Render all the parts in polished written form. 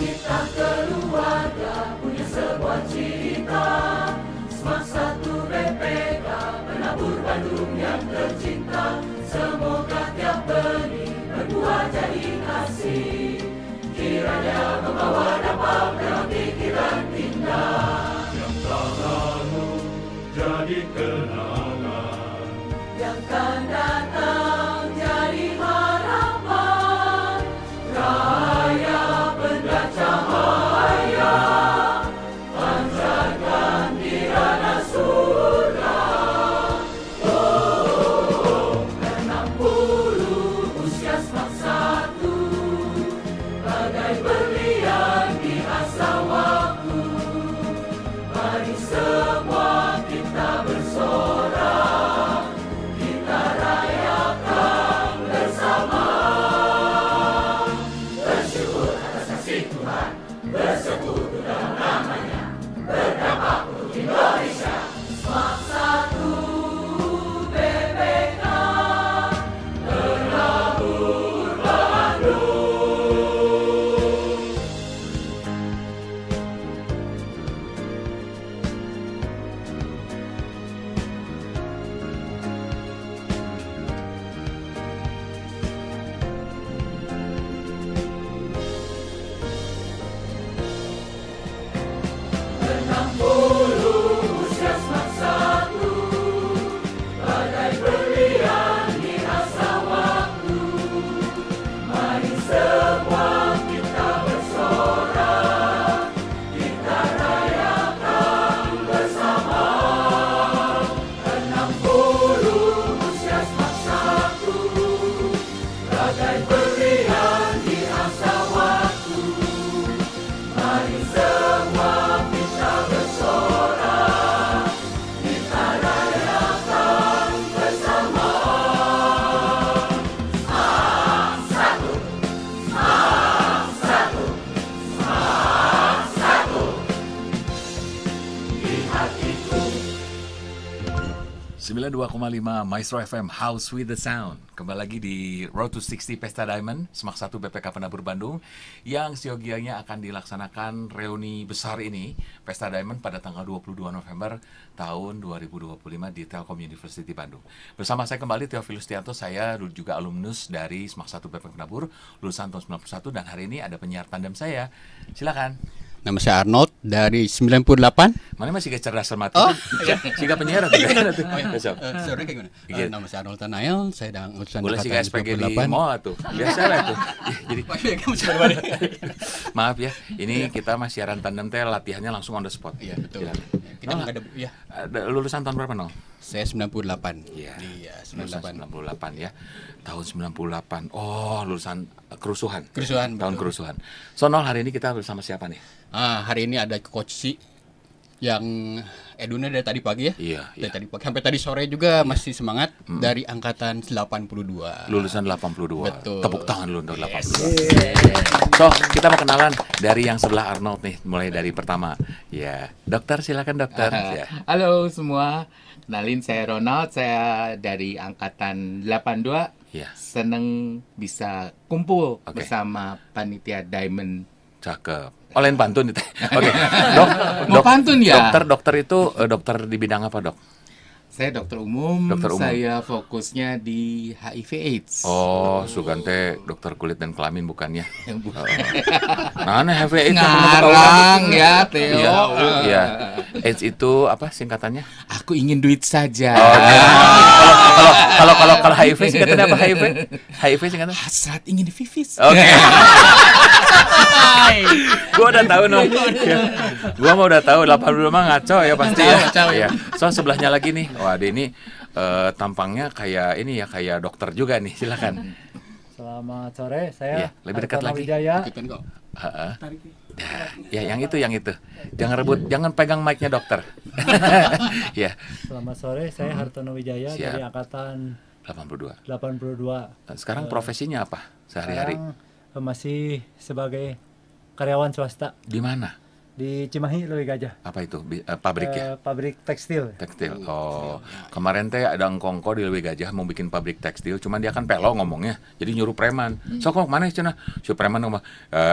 Kita keluarga punya sebuah cerita, Smart 1 BPK penabur Bandung yang tercinta. Semoga tiap benih berbuah jadi kasih, kiranya membawa dampak dalam pikiran indah. Yang tak lalu jadi kenangan, Yang akan datang jadi harapan. Raya benda cahaya, pancarkan di ranah surga. Oh, 60 usia Smart 1, bagai berlian di asa waktu. Mari semua kita bersorak, kita rayakan bersama. Bersyukur atas kasih Tuhan, bersekutu dalam namanya, berdampak untuk Indonesia. Smart 1 BPK penabur Bandung. Usia Smart 1, bagai berlian di asa waktu. Mari semua kita bersorak, kita rayakan bersama. 60 usia Smart 1, bagai berlian di asa waktu. Mari semua kita bersorak, kita rayakan bersama. Smart 1, Smart 1, Smart 1 di hatiku. 92,5 Maestro FM House with the Sound. Kembali lagi di Road to 60 Pesta Diamond Smart 1 BPK Penabur Bandung, yang siogianya akan dilaksanakan reuni besar ini Pesta Diamond pada tanggal 22 November tahun 2025 di Telkom University Bandung. Bersama saya kembali Theophilus Tianto, saya juga alumnus dari Smart 1 BPK Penabur lulusan tahun 91, dan hari ini ada penyiar tandem saya. Silakan. Nama saya Arnold dari 98. Mana masih cerdas cermat itu? Sehingga penyiar atau gimana tuh? Sorry kayak gimana? Iya. Nama saya Arnold Tanael, saya dan utusan Boleh sih angkatan SPG di 98. mall tuh. Biasa lah tuh. Jadi maaf ya, ini kita masih siaran tandem teh, latihannya langsung on the spot. Iya, betul. Silakan. Kita nggak ada ya. Lulusan tahun berapa, Nol? Saya 98. Iya. Iya, Lulusan 98. 98 ya. Tahun 98. Oh, lulusan kerusuhan. Kerusuhan, Tahun betul. kerusuhan. So, Nol, hari ini kita bersama siapa nih? Hari ini ada Coach Si yang Eduna dari tadi pagi ya. Iya, Dari iya. tadi pagi sampai tadi sore juga masih semangat dari angkatan 82. Lulusan 82. Betul. Tepuk tangan dulu untuk 82. So, kita mau kenalan dari yang sebelah Arnold nih, mulai dari pertama. Ya, dokter, silakan dokter. Ya. Halo semua, kenalin saya Ronald, saya dari angkatan 82. Ya. Seneng bisa kumpul Oke. bersama panitia Diamond. Cakep. Olain pantun itu. Oke. Mau pantun ya? Dokter itu dokter di bidang apa, Dok? Saya dokter umum, Dokter umum. saya fokusnya di HIV/AIDS. Oh, Sugante dokter kulit dan kelamin bukannya? Bukan. Nah, HIV AIDS Ngarang ya, Theo. Iya. Iya. AIDS itu apa singkatannya? Aku ingin duit saja. Oh, iya. Kalau HIV singkatannya apa HIV? HIV singkatannya? Hasrat ingin pipis. Oke. Gua udah tahu no. Ya. Gua mah udah tahu 82 mah ngaco ya pasti ya. Ngaco, ya. Iya. So sebelahnya lagi nih. Wah, dia ini tampangnya kayak ini ya, kayak dokter juga nih. Silakan. Selamat sore, Iya, saya lebih dekat Hartono lagi. Wijaya. Ikutin kok. Heeh. Ya, yang itu. Jangan rebut, jangan pegang mic-nya dokter. Ya, Selamat sore, saya Hartono Wijaya Siap. dari angkatan 82. 82. Sekarang profesinya apa sehari-hari? Sekarang masih sebagai karyawan swasta Di mana? Di Cimahi Leuwi Gajah. Apa itu? Pabrik ya? Pabrik tekstil. Tekstil. Oh, kemarin teh ada engkongko di Leuwi Gajah mau bikin pabrik tekstil, cuman dia kan pelo ngomongnya, jadi nyuruh preman. Sok kok mana cenah? Si preman ngomong,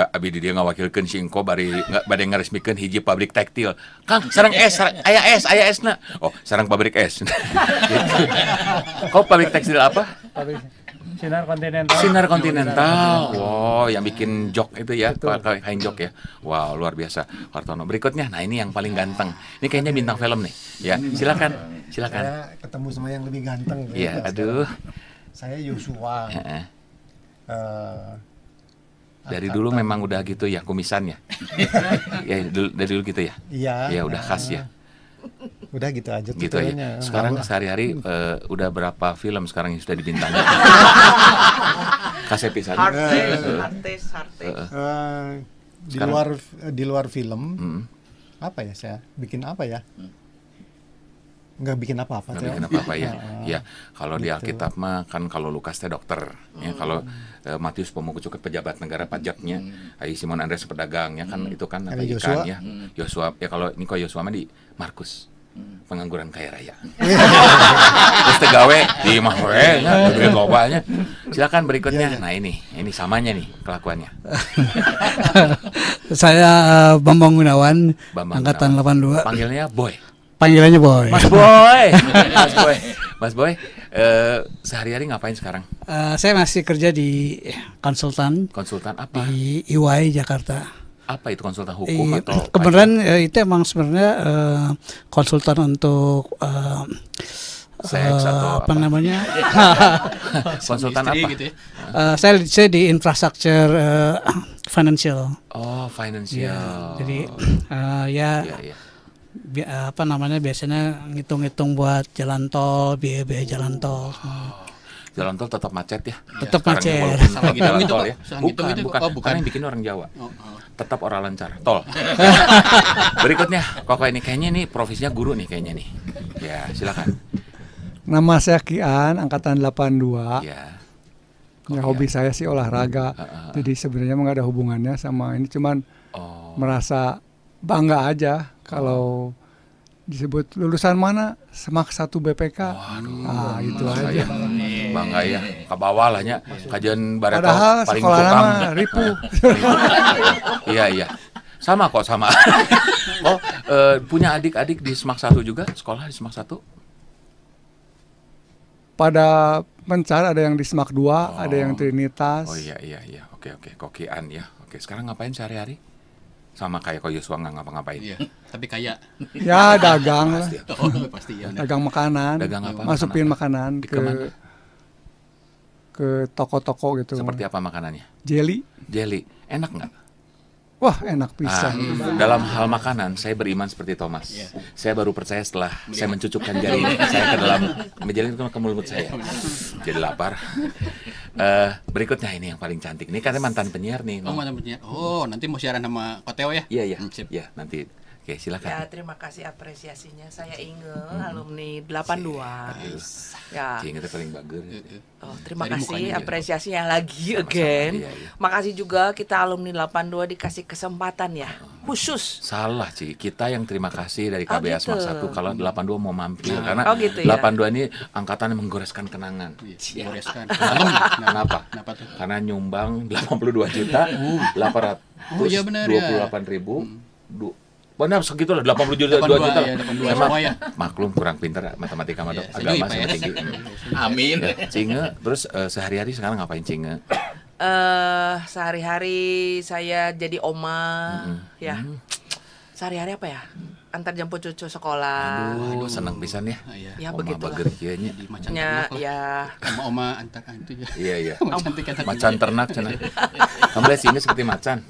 abi di dia ngawakilkeun si engko bari bade ngaresmikeun hiji pabrik tekstil. Kang, sareng aya esna. Oh, sareng pabrik es. Gitu. Kok pabrik tekstil apa? Pabrik Sinar Kontinental. Sinar Kontinental. Wow, yang bikin jok itu ya, kain jok ya. Wow, luar biasa. Hartono. Berikutnya, nah ini yang paling ganteng. Ini kayaknya bintang film nih. Ya, silakan. Saya ketemu sama yang lebih ganteng. Iya, aduh. Saya Yosua. Dari dulu memang udah gitu ya kumisannya. Ya, dari dulu gitu ya. Iya. Ya udah khas ya. Udah gitu aja Gitu ya. tutorialnya. Sekarang sehari-hari udah berapa film sekarang yang sudah dibintangi? Kasih pisan. Artis. Di luar film, apa ya saya bikin apa ya? Nggak bikin apa-apa. Nggak bikin apa-apa ya. Ya, kalau di Alkitab mah kan kalau Lukas teh dokter, ya kalau Matius pemukucuket pejabat negara pajaknya, Simon Andreas pedagangnya kan itu kan apa ikan ya. Yosua ya kalau ini kok Yosua mah di Markus. Pengangguran kaya raya. Terus tegawe di mah we nya, duit lobanya. Silakan berikutnya. Nah ini samanya nih kelakuannya. Saya Bambang Gunawan, Bambang angkatan Gunawan. 82. Panggilnya Boy. Panggilannya Boy. Mas Boy. Mas Boy, sehari-hari ngapain sekarang? Saya masih kerja di konsultan apa? di EY Jakarta. Apa itu konsultan hukum atau kebenaran itu emang sebenarnya konsultan untuk seks atau apa namanya? Konsultan apa? Gitu ya? Saya di infrastructure financial. Oh, financial. Jadi apa namanya biasanya ngitung-ngitung buat jalan tol, biaya jalan tol. Jalan tol tetap macet ya. Tetap macet. Sama Jalan gitu tol Pak. ya. Sama gitu gitu. Bukan. Oh, bukan. Karena yang bikin orang Jawa. Tetap orang lancar. Tol. Berikutnya, Koko ini kayaknya nih profesinya guru nih kayaknya nih. Ya, silakan. Nama saya Kian, angkatan 82. Ya. Ya, hobi saya sih olahraga. Jadi sebenarnya nggak ada hubungannya sama ini, cuman merasa bangga aja kalau disebut lulusan mana Semak 1 BPK. Itu aja. Bangga ya. Ke bawah lah nya. Kajian Bareto padahal paling sekolah tukang. nama ribu. Iya. Sama kok sama. Oh, punya adik-adik di Semak 1 juga? Sekolah di Semak 1? Pada Mencar ada yang di Semak 2, ada yang Trinitas. Oh iya. Oke. Kokian ya. Oke, sekarang ngapain sehari-hari? Sama kayak kok Yosua nggak ngapa-ngapain. Iya, tapi kaya. Ya dagang lah. Pasti ya. Dagang makanan. Dagang apa? Masukin makanan ke toko-toko gitu. Seperti apa makanannya? Jelly. Enak nggak? Wah, enak pisan. Dalam hal makanan, saya beriman seperti Thomas. Saya baru percaya setelah saya mencucukkan jari saya ke dalam menjalin ke mulut saya. Jadi lapar. Berikutnya ini yang paling cantik. Ini katanya mantan penyiar nih. Oh, mantan penyiar. Oh, nanti mau siaran sama Koteo ya? Iya. Sip. Ya, nanti. Oke, silakan. Ya, terima kasih apresiasinya. Saya alumni 82. Ya. Ingat paling bagus. Oh, terima kasih apresiasinya lagi again. Makasih juga kita alumni 82 dikasih kesempatan ya. Khusus. Salah, Ci. Kita yang terima kasih dari KBA gitu. Semak 1 kalau 82 mau mampir karena gitu ya? 82 ini angkatan yang menggoreskan kenangan. Menggoreskan. Kenapa? Kenapa tuh? Karena nyumbang 82 juta 828.000. Benar segitu lah 80 juta 2 juta. Ya, 82 semua ya. Maklum kurang pintar matematika sama agama sama tinggi. Amin. Cinge, terus sehari-hari sekarang ngapain Cinge? Sehari-hari saya jadi oma ya. Sehari-hari apa ya? Antar jemput cucu sekolah. Aduh, seneng pisan ya. Ya Oma begitulah. bager kieu nya. Ya. Sama oma antar itu ya. Iya. Cantik antar. Macan ternak cenah. Kamu lihat sini seperti macan.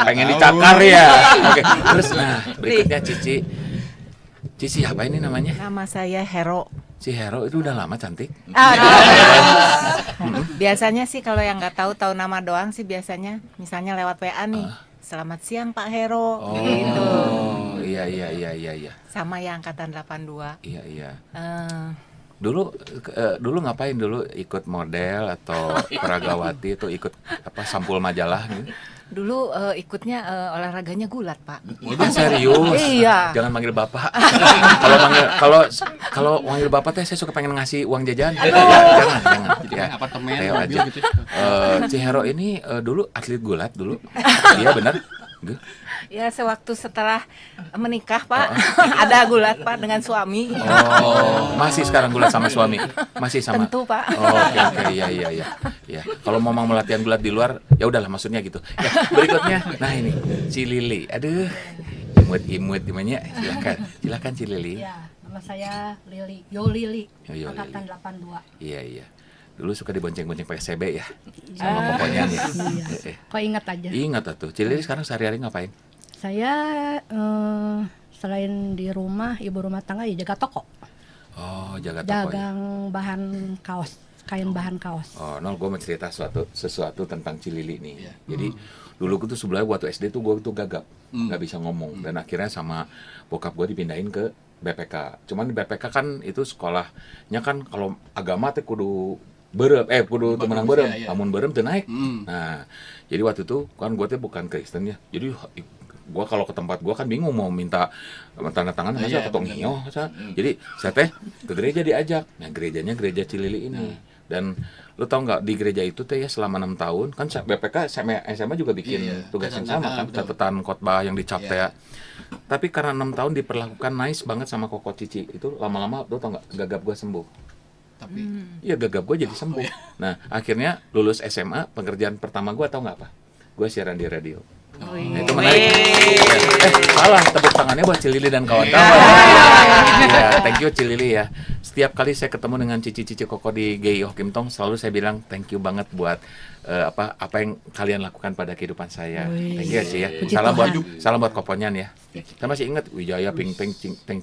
Pengen dicakar ya. Oke. Terus berikutnya Cici. Cici apa ini namanya? Nama saya Hero. Si Hero itu udah lama cantik. Biasanya sih kalau yang nggak tahu nama doang sih biasanya misalnya lewat WA nih. Selamat siang Pak Hero gitu. Iya. Sama yang angkatan 82. Iya. Dulu ngapain dulu ikut model atau peragawati atau ikut sampul majalah gitu? Dulu ikutnya olahraganya gulat, Pak. Serius? Iya. Jangan manggil bapak. Kalau manggil bapak teh saya suka pengen ngasih uang jajan. Ya, jangan. Ya, apartemen, Theo mobil aja. gitu. Cihero ini dulu atlet gulat dulu. Iya benar. Ya sewaktu setelah menikah Pak, ada gulat Pak dengan suami. Oh, masih sekarang gulat sama suami? Masih sama? Tentu Pak. Oh, oke, iya. Ya, kalau mau latihan gulat di luar, ya udahlah maksudnya gitu. Ya, berikutnya, nah ini, Ci Lili. Aduh, imut gimana? Silakan Ci Lili. Ya, nama saya Lili, Lili, Yo angkatan 82. Iya. Dulu suka dibonceng-bonceng pakai CB ya, sama kokonya nih. Iya. Kok ingat aja? Ingat tuh. Ci Lili sekarang sehari-hari ngapain? Saya selain di rumah, ibu rumah tangga ya jaga toko. Oh, jaga toko. Dagang bahan kaos, kain bahan kaos. Oh, Nol, gue mau cerita sesuatu tentang Ci Lili nih. Jadi dulu gue tuh sebenarnya waktu SD tuh gue tuh gagap, nggak bisa ngomong. Dan akhirnya sama bokap gue dipindahin ke BPK. Cuman di BPK kan itu sekolahnya kan kalau agama tuh kudu kudu temenang berem, amun berem tuh naik. Nah, jadi waktu itu kan gue tuh bukan Kristen ya. Jadi gue kalau ke tempat gue kan bingung mau minta tanda tangan masa ketong hio. Jadi saya teh ke gereja diajak. Nah, gerejanya gereja Ci Lili ini. Dan lu tau nggak di gereja itu teh ya selama 6 tahun kan BPK SMA juga bikin tugas yang sama kan, catatan khotbah yang dicap teh ya. Tapi karena 6 tahun diperlakukan nice banget sama Koko Cici, itu lama-lama lu tau nggak gagap gue sembuh. Tapi iya gagap gue jadi sembuh. Nah akhirnya lulus SMA, pekerjaan pertama gue tau nggak apa? Gue siaran di radio. Nah, itu menarik. Salah, tepuk tangannya buat Ci Lili dan kawan-kawan. Ya, thank you Ci Lili ya. Setiap kali saya ketemu dengan cici-cici Koko di GIO Kim Tong, selalu saya bilang thank you banget buat apa yang kalian lakukan pada kehidupan saya. Thank you ya Ci ya. Salam buat Koponyan ya. Saya masih ingat Wijaya, Ping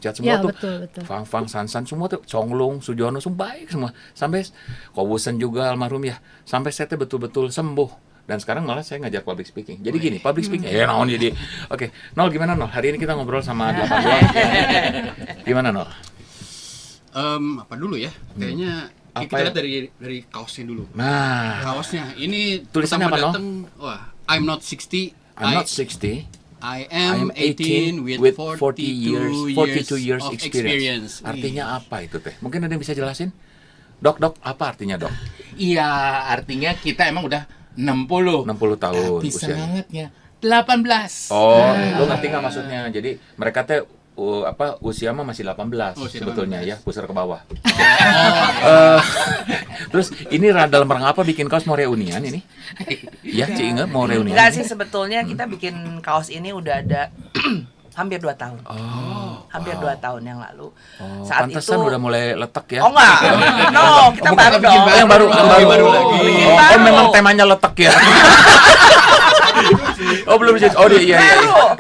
Cat semua Ya, tuh. betul. Fang, Sansan semua tuh, Conglung, Sujono semua baik semua. Sampai Kowusen juga almarhum ya. Sampai saya tuh betul-betul sembuh. Dan sekarang malah saya ngajar public speaking. Jadi gini, public speaking. Naon jadi. Oke, Nol gimana Nol? Hari ini kita ngobrol sama 82. Gimana Nol? Apa dulu ya? Kayaknya kita lihat dari kaosnya dulu. Nah, kaosnya ini tulisannya apa Nol? Wah, I'm not 60. I'm not 60. I am 18 with 42 years experience. Artinya apa itu teh? Mungkin ada yang bisa jelasin? Dok, apa artinya dok? Iya, artinya kita emang udah 60 tahun tapi usianya. semangatnya 18. Lu ngerti nggak maksudnya? Jadi mereka teh usia mah masih 18 sebetulnya 18. Ya, pusar ke bawah. Terus ini dalam rangka apa bikin kaos mau reunian ini? Ya, Ci Inge mau reunian. Enggak sih, sebetulnya kita bikin kaos ini udah ada hampir 2 tahun. Hampir 2 tahun yang lalu. Saat pantesan itu udah mulai letak ya. Oh enggak. No, kita baru dong. Yang baru lagi. Memang temanya letak ya. Belum jadi. Iya.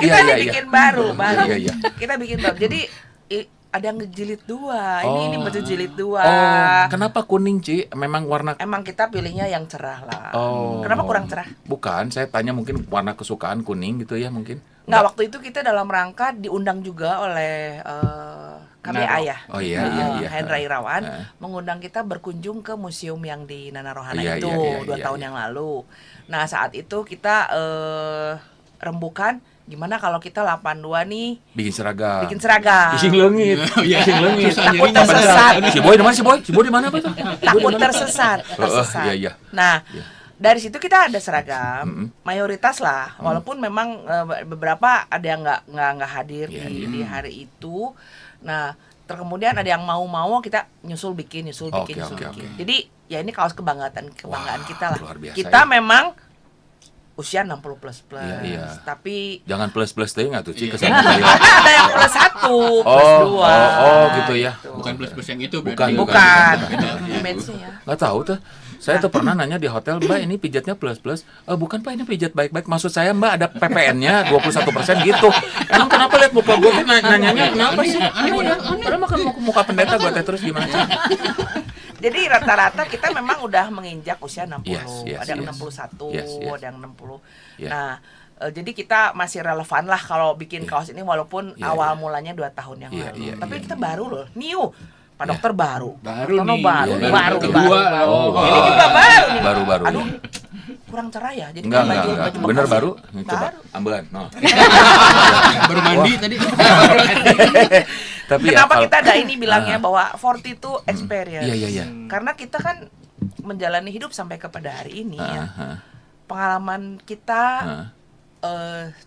Kita bikin baru. Iya. Kita bikin baru. Jadi ada yang jilid 2. Ini baru jilid 2. Kenapa kuning, Ci? Memang warna. Emang kita pilihnya yang cerah lah. Kenapa kurang cerah? Bukan, saya tanya mungkin warna kesukaan kuning gitu ya mungkin. Nggak, waktu itu kita dalam rangka diundang juga oleh KBA ya. Oh iya. Hendra Irawan mengundang kita berkunjung ke museum yang di Nanarohana itu 2 tahun yang lalu. Nah, saat itu kita rembukan gimana kalau kita 82 nih bikin seragam. Ising leungit. Takut tersesat. Si Boy di mana apa tuh? Takut tersesat. Iya. Nah, dari situ kita ada seragam, mayoritas lah, walaupun memang beberapa ada yang nggak hadir di hari itu. Nah, kemudian ada yang mau kita nyusul bikin. Jadi ya ini kaos kebanggaan kita lah. Kita memang usia 60 plus. Tapi jangan plus deh nggak tuh Ci kesana. Ada yang plus 1, plus 2. Gitu ya. Bukan plus yang itu berarti. Bukan. Image-nya. Nggak tahu tuh. Saya tuh pernah nanya di hotel, Mbak ini pijatnya plus. Bukan Pak, ini pijat baik-baik. Maksud saya Mbak ada PPN-nya 21% gitu. Emang kenapa lihat muka gue nanyanya kenapa sih? Padahal makan muka pendeta gue terus gimana sih? Jadi rata-rata kita memang udah menginjak usia 60. Ada yang 61, ada yang 60. Nah, jadi kita masih relevan lah kalau bikin kaos ini walaupun awal mulanya 2 tahun yang lalu. Tapi kita baru loh, new. Pak Dokter baru. Baru. Ini juga baru nih. Baru. Aduh, kurang cerah ya. Jadi Enggak. baju Bener bekas. baru? Coba Baru. ambegan. No. Baru mandi tadi. Tapi Kenapa ya, kita ada ini bilangnya bahwa 40 itu experience? Iya. Karena kita kan menjalani hidup sampai kepada hari ini ya. Pengalaman kita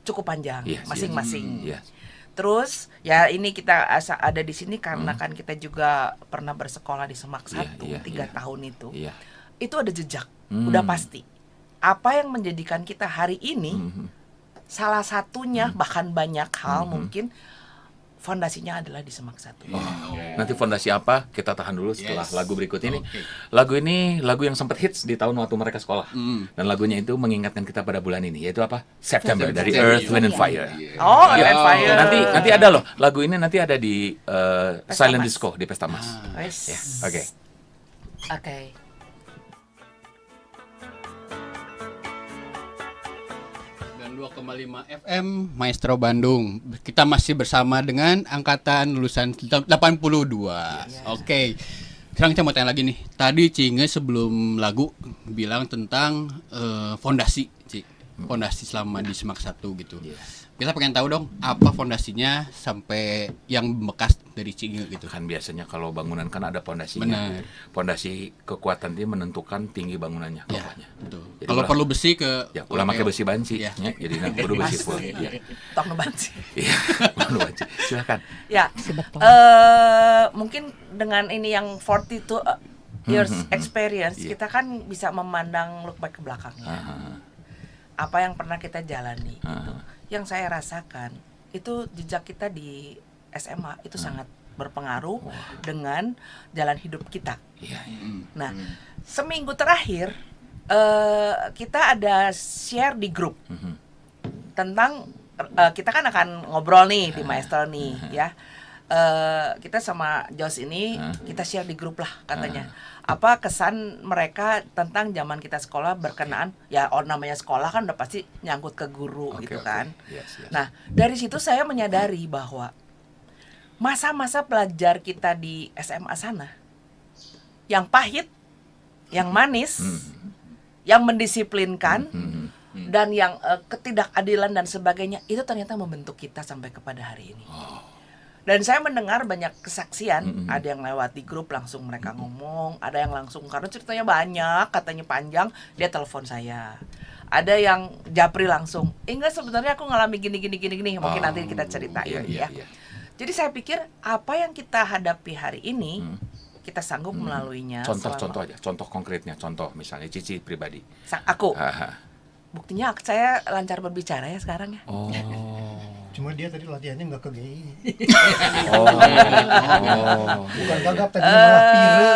cukup panjang masing-masing. Yes. Terus ya ini kita ada di sini karena kan kita juga pernah bersekolah di Semak 1 3 tahun itu. Itu ada jejak, udah pasti. Apa yang menjadikan kita hari ini salah satunya bahkan banyak hal mungkin fondasinya adalah di Semak 1. Nanti fondasi apa? Kita tahan dulu setelah lagu berikut ini. Lagu ini lagu yang sempat hits di tahun waktu mereka sekolah. Dan lagunya itu mengingatkan kita pada bulan ini, yaitu apa? September dari Earth, Wind and Fire. Oh, Earth and Fire. Nanti ada loh. Lagu ini nanti ada di Silent Disco di Pesta Mas. Oke. 2,5 FM Maestro Bandung. Kita masih bersama dengan angkatan lulusan 82. Oke. Sekarang kita mau tanya lagi nih. Tadi Cinge sebelum lagu bilang tentang fondasi, Ci. Fondasi selama di Semak 1 gitu. Kita pengen tahu dong apa fondasinya sampai yang bekas dari Cinge gitu. Kan biasanya kalau bangunan kan ada fondasinya. Benar. Fondasi kekuatan dia menentukan tinggi bangunannya. Betul. Kalau perlu besi ke ulah pakai besi banci jadi kudu besi full. Tok nu banci. Iya, nu banci. Silakan. Ya. Mungkin dengan ini yang 42 years experience kita kan bisa memandang look back ke belakangnya. Apa yang pernah kita jalani gitu. Yang saya rasakan itu jejak kita di SMA itu sangat berpengaruh dengan jalan hidup kita. Nah, seminggu terakhir kita ada share di grup tentang kita kan akan ngobrol nih di Maestro nih ya. Kita sama Jos ini kita share di grup lah katanya. Apa kesan mereka tentang zaman kita sekolah berkenaan ya namanya sekolah kan udah pasti nyangkut ke guru gitu kan. Yes. Nah, dari situ saya menyadari bahwa masa-masa pelajar kita di SMA sana yang pahit, yang manis, yang mendisiplinkan dan yang ketidakadilan dan sebagainya itu ternyata membentuk kita sampai kepada hari ini. Dan saya mendengar banyak kesaksian, ada yang lewat di grup langsung mereka ngomong, ada yang langsung karena ceritanya banyak, katanya panjang, dia telepon saya. Ada yang japri langsung, enggak sebenarnya aku ngalami gini, mungkin nanti kita ceritain ya. Jadi saya pikir apa yang kita hadapi hari ini, kita sanggup melaluinya. Contoh aja, contoh konkretnya, contoh misalnya Cici pribadi. Aku. Buktinya saya lancar berbicara ya sekarang ya. Cuma dia tadi latihannya nggak ke GI. Bukan gagap tadi malah pire.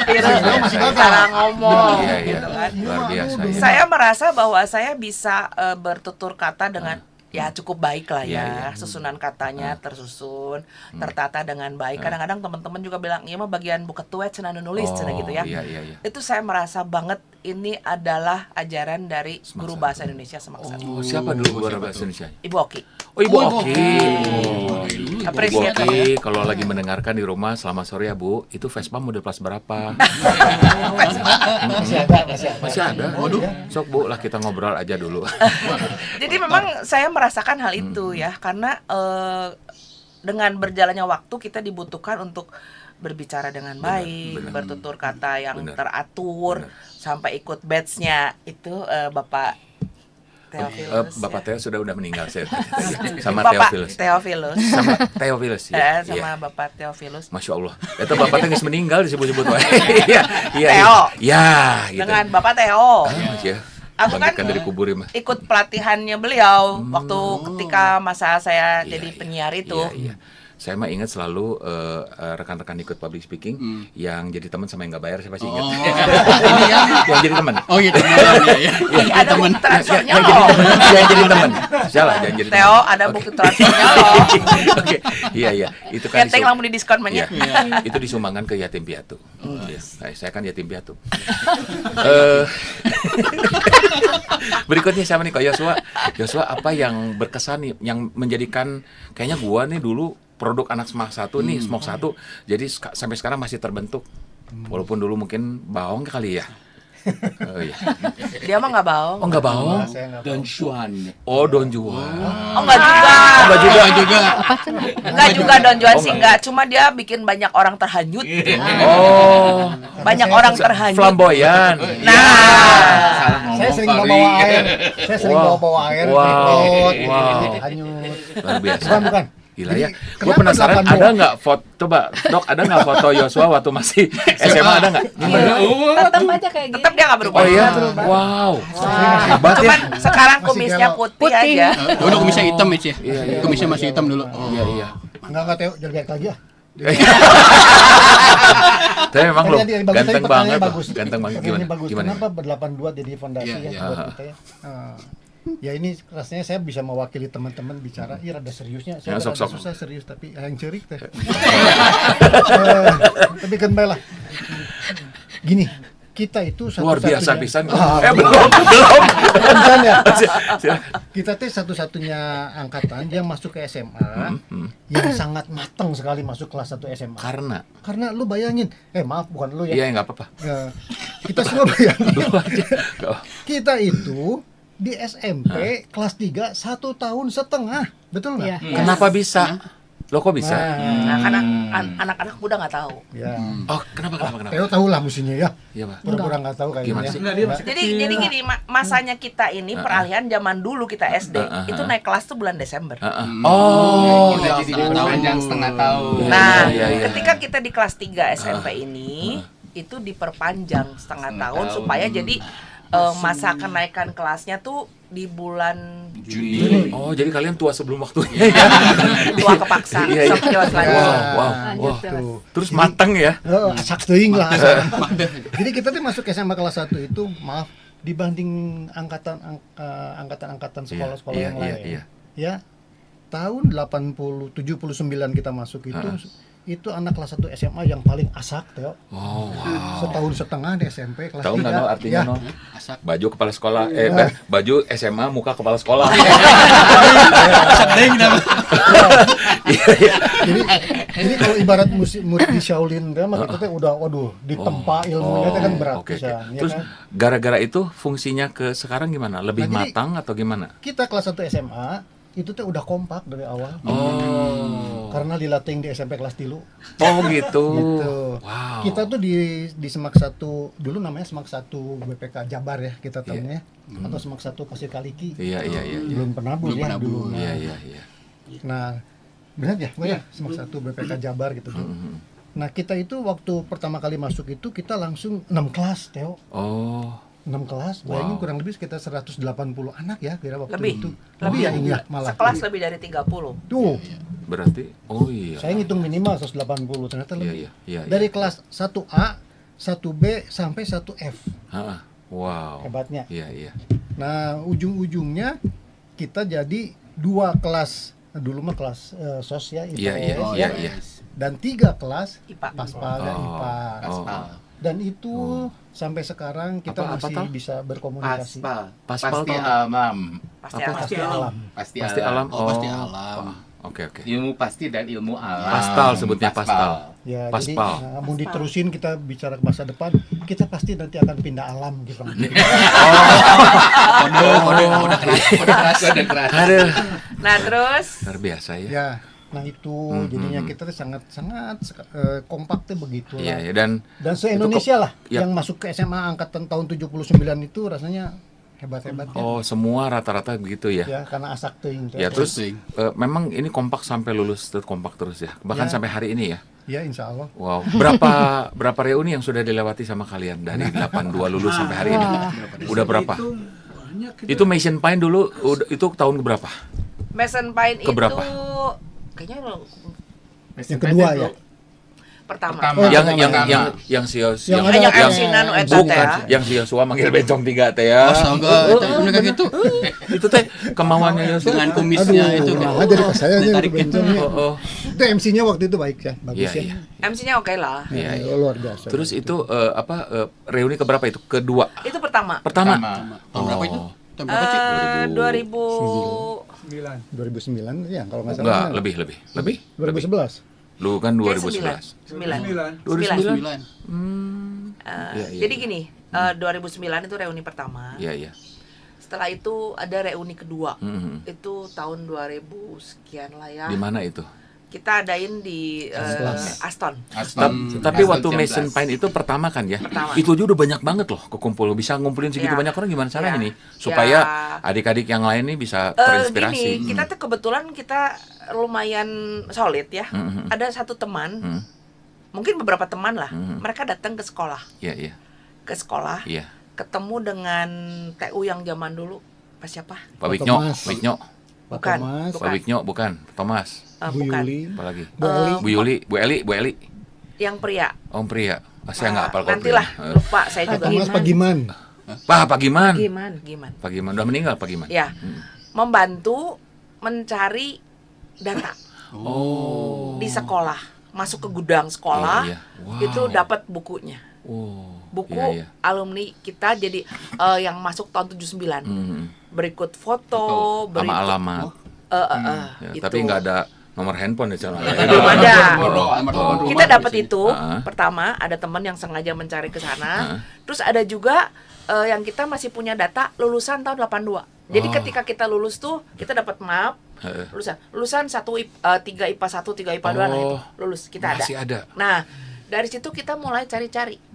Pire masih cara ngomong gitu kan. Luar biasa. Saya merasa bahwa saya bisa bertutur kata dengan ya cukup baik lah ya. Susunan katanya tersusun, tertata dengan baik. Kadang-kadang teman-teman juga bilang, "Iya mah bagian buka tuet cenah nulis cenah gitu ya." Itu saya merasa banget ini adalah ajaran dari guru bahasa Indonesia Semak 1. Siapa dulu guru bahasa Indonesia? Ibu Oki. Ibu Oki. Appreciate Ibu Oki kalau lagi mendengarkan di rumah, selamat sore ya Bu. Itu Vespa model plus berapa? Masih ada. Waduh. Sok Bu lah kita ngobrol aja dulu. Jadi memang saya merasakan hal itu ya, karena dengan berjalannya waktu kita dibutuhkan untuk berbicara dengan baik, bertutur kata yang teratur, sampai ikut batch-nya itu Bapak Theophilus. Bapak Theo sudah meninggal sama Bapak Theophilus. Sama Theophilus ya. Sama Bapak Theophilus. Masya Allah. Itu Bapak Theo geus meninggal disebut-sebut. Theo. Ya, gitu. Dengan Bapak Theo. Aku kan dari kubur mah. Ikut pelatihannya beliau waktu ketika masa saya jadi penyiar itu. Iya. Saya mah ingat selalu rekan-rekan ikut public speaking yang jadi teman sama yang nggak bayar, saya pasti ingat. Yang jadi teman. Oh gitu. Ada teman transfernya loh. Yang jadi teman. Salah, yang jadi teman. Theo ada bukti transfernya loh. Oke. Iya. Itu kan. Ketek langsung di diskon banyak. Itu disumbangkan ke yatim piatu. Saya kan yatim piatu. Berikutnya siapa nih Kak Yosua? Yosua apa yang berkesan nih, yang menjadikan kayaknya gua nih dulu produk anak Semak 1 nih, Smok 1. Jadi sampai sekarang masih terbentuk. Walaupun dulu mungkin bawang kali ya. Oh iya. Dia mah nggak bawa. Oh nggak bawa. Saya nggak Don tahu. Juan. Oh Don Juan. Oh nggak juga. Nggak juga. Nggak juga Don Juan sih nggak. Cuma dia bikin banyak orang terhanyut. Oh. Banyak orang terhanyut. Flamboyan. Nah. Saya sering bawa air. Saya sering bawa air. Wow. Hanyut. Luar biasa. Bukan. Gila ya. Gue kenapa penasaran 8 ada nggak foto, coba Dok, ada nggak foto Yosua waktu masih SMA, ada nggak? Tetap aja kayak gitu. Tetap dia nggak berubah. Oh iya. Wow. Hebat ya. Cuman sekarang kumisnya putih aja. Dulu kumisnya hitam ya, Iya, iya. kumisnya masih hitam dulu. Iya iya. Enggak Teo, jelek lagi ya. Tapi memang lo Tadi bagus, ganteng tadi banget, bagus. ganteng banget. Pertanyaannya Gimana? bagus. Gimana? Kenapa ber-82 jadi fondasi Iya, ya iya. buat kita ya? Ya ini rasanya saya bisa mewakili teman-teman bicara. Iya rada seriusnya. Saya Ya, rada sok-sok. susah serius tapi yang cerik teh. Tapi kan baiklah. Gini, kita itu Luar biasa pisan. belum. Belum. Bukan ya. Silakan. Kita tuh satu-satunya angkatan yang masuk ke SMA yang sangat matang sekali masuk kelas 1 SMA. Karena lu bayangin, maaf bukan lu ya. Iya, nggak apa-apa. Kita semua bayangin. Dulu aja. Kita itu di SMP kelas 3 1,5 tahun, betul nggak? Iya. Kenapa bisa? Lo kok bisa? Nah, karena anak-anak muda nggak tahu. Ya. Oh, kenapa? Teo tahu lah mestinya ya. Iya, Pak. Pura-pura nggak tahu Gimana kayaknya. sih? Jadi gini, masanya kita ini peralihan zaman dulu kita SD itu naik kelas tuh bulan Desember. Oh, Udah jadi panjang setengah tahun. Nah, Iya. ketika kita di kelas 3 SMP ini itu diperpanjang setengah tahun supaya jadi masa kenaikan kelasnya tuh di bulan Juni. Oh, jadi kalian tua sebelum waktunya. tua kepaksa. Iya, iya. Sok Jawa selanjutnya. Wow. Terus matang ya? Asak teuing lah. Jadi kita tuh masuk SMA kelas 1 itu, maaf, dibanding angkatan sekolah-sekolah Iya, yang lain. iya. Ya, tahun 79 kita masuk itu anak kelas 1 SMA yang paling asak, Teo. Oh, wow. Setahun setengah di SMP kelas 3. Tahu nggak no artinya Ya. no? Baju kepala sekolah, baju SMA muka kepala sekolah. Jadi kalau ibarat murid Shaolin kan, kita tuh udah ditempa ilmunya kan berat Oke. bisa. Ya Terus kan? gara-gara itu fungsinya ke sekarang gimana? Lebih Nah, jadi- matang atau gimana? Kita kelas 1 SMA itu tuh udah kompak dari awal. Oh. Karena dilatih di SMP kelas 3. Oh gitu. Gitu. Wow. Kita tuh di Semak 1 dulu namanya Semak 1 BPK Jabar ya kita tahunya. Atau Semak 1 Pasir Kaliki. Iya. Belum penabur ya dulu. Nah, Iya. Nah, benar ya? Oh ya, Semak 1 BPK Jabar gitu tuh. Nah, kita itu waktu pertama kali masuk itu kita langsung 6 kelas, Teo. Oh. 6 kelas, bayangin kurang lebih sekitar 180 anak ya kira waktu Lebih. itu. Lebih ya ini ya malah. Sekelas lebih dari 30. Tuh, Berarti iya. saya ngitung minimal 180 ternyata lebih. Iya. Dari kelas 1A, 1B sampai 1F. Wow. Hebatnya. Iya. Nah, ujung-ujungnya kita jadi 2 kelas. Dulu mah kelas sos ya, IPS ya. Iya. Dan 3 kelas IPA. Paspal dan IPA. Dan itu sampai sekarang kita Apa masih tal? bisa berkomunikasi. Paspal Pasti tuh- alam. Pasti Apa? alam. Pasti alam. Pasti alam. Pasti alam. Oke. Ilmu pasti dan ilmu alam. Pastal sebutnya pastal. Ya, Paspal. jadi mau diterusin kita bicara ke masa depan, kita pasti nanti akan pindah alam gitu. Kode keras. Aduh. Nah, terus Luar biasa ya. Ya, nah itu jadinya kita tuh sangat kompak tuh begitu lah. Iya, dan Se-Indonesia lah ya. yang masuk ke SMA angkatan tahun 79 itu rasanya hebat-hebat ya. Oh, semua rata-rata begitu ya. Ya, karena asak teuing. Ya, terus memang ini kompak sampai lulus kompak terus ya. Bahkan Ya. sampai hari ini ya. Ya, insya Allah. Wow. Berapa reuni yang sudah dilewati sama kalian dari 82 lulus sampai hari ini? Udah berapa? Itu Mason Pine dulu itu tahun berapa? Mason Pine Keberapa? itu kayaknya Yang kedua ya. pertama. Oh, yang si Yang MC Nanu eta teh. bukan yang si Yosua manggil bencong 3 teh ya. Astaga, itu kayak gitu. Itu teh kemauannya Yosua. Dengan kumisnya itu. Nah, jadi pas saya aja itu bencongnya. Oh. Itu MC-nya waktu itu baik ya, bagus Iya, ya. MC-nya oke lah. Iya. Luar biasa. Terus itu reuni keberapa itu? Kedua. Itu pertama. Pertama. Tahun berapa itu? Tahun berapa sih? 2009 ya kalau nggak Enggak, salah. lebih. 2011. Lu kan Kayak 2011. 9. 2009. Jadi gini, 2009 itu reuni pertama. Iya, iya. Setelah itu ada reuni kedua. Itu tahun 2000 sekian lah ya. Di mana itu? Kita adain di Aston. Tapi waktu Mason Pine itu pertama kan ya? Pertama. Itu aja udah banyak banget loh kekumpul. Bisa ngumpulin segitu banyak orang gimana caranya nih? Supaya adik-adik yang lain nih bisa terinspirasi. Gini, kita tuh kebetulan kita lumayan solid ya. Ada satu teman, mungkin beberapa teman lah. Mereka datang ke sekolah. Iya, iya. Ke sekolah. Iya. Ketemu dengan TU yang zaman dulu. Pak siapa? Pak Wiknyo. Wiknyo. Bukan. Pak Wiknyo, bukan. Thomas. Bukan. Apa lagi? Bu Yuli. Bu Eli. Yang pria. Om pria. Saya nggak hafal. Nantilah, lupa saya juga. Mas Pak Giman. Pak Giman. Giman. Pak Giman udah meninggal Pak Giman. Ya. Membantu mencari data. Di sekolah. Masuk ke gudang sekolah. Iya. Wow. Itu dapat bukunya. Buku alumni kita jadi yang masuk tahun 79. Berikut foto, berikut sama alamat. Itu. Tapi nggak ada nomor handphone ya channel. Belum ada. Kita dapat itu. Pertama ada teman yang sengaja mencari ke sana. Terus ada juga yang kita masih punya data lulusan tahun 82. Jadi ketika kita lulus tuh kita dapat map lulusan 3 IPA 1, 3 IPA 2 lah itu lulus kita masih ada. Nah, dari situ kita mulai cari-cari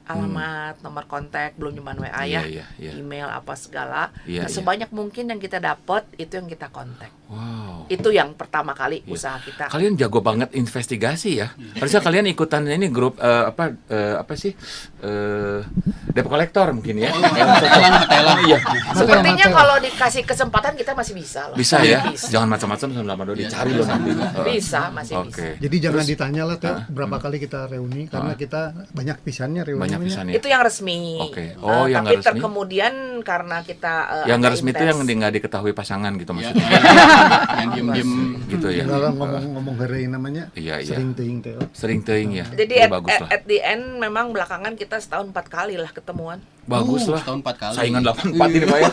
alamat, nomor kontak, belum cuma WA ya, email apa segala. Nah, sebanyak mungkin yang kita dapat itu yang kita kontak. Wow. Itu yang pertama kali usaha kita. Kalian jago banget investigasi ya. Harusnya kalian ikutan ini grup apa sih? Debt collector mungkin ya. Telang. Iya. Sepertinya kalau dikasih kesempatan kita masih bisa loh. Bisa ya. Bisa. Jangan macam-macam sama dicari loh nanti. Bisa, masih bisa. Jadi jangan ditanya lah tuh berapa kali kita reuni karena kita banyak pisannya reuni. Pisannya. Itu yang resmi. Oke. Oh, yang tapi nggak resmi. Kemudian karena kita yang nggak resmi itu yang nggak diketahui pasangan gitu maksudnya. Yang diem-diem gitu ya. Kalau ngomong hari namanya sering teuing teh. Sering teuing ya. Jadi at the end memang belakangan kita setahun 4 kali lah ketemuan. Bagus lah. Tahun 4 kali. Saingan 84 ini Pak ya.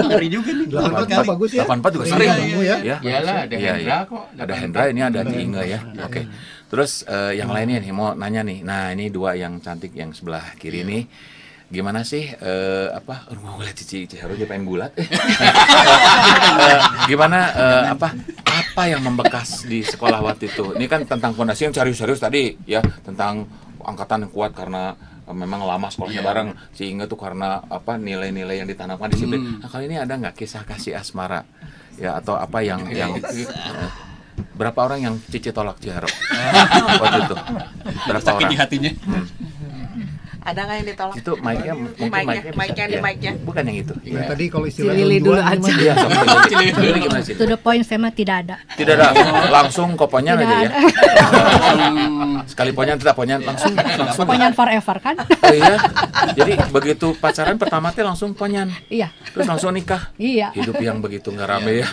Ngeri juga nih. 84 bagus ya. 84 juga sering. Ya. Iyalah, ada Hendra kok. Ada Hendra, ini ada Inge ya. Oke. Terus yang lainnya nih mau nanya nih. Nah, ini dua yang cantik yang sebelah kiri nih. Gimana sih mau lihat Cici harus dia pengen bulat. Gimana apa yang membekas di sekolah waktu itu? Ini kan tentang fondasi yang serius-serius tadi ya, tentang angkatan yang kuat karena memang lama sekolahnya bareng. Si Inge tuh karena nilai-nilai yang ditanamkan disiplin. Nah, kali ini ada nggak kisah kasih asmara ya atau apa yang berapa orang yang Cici tolak Ciharo waktu itu? Berapa sakit orang? di hatinya. Ada nggak yang ditolak? Itu mic-nya mungkin mic-nya. Bukan yang itu. Ya. Tadi kalau istilah Cilili dulu aja. Iya, Cilili gimana sih? To the point saya tidak ada. Tidak ada. Langsung koponyan Tidak aja ya. ada. Sekali ponyan tidak ponyan langsung. Ponyan forever kan? Oh iya. Jadi begitu pacaran pertama teh langsung ponyan. Iya. Terus langsung nikah. Iya. Hidup yang begitu nggak rame ya.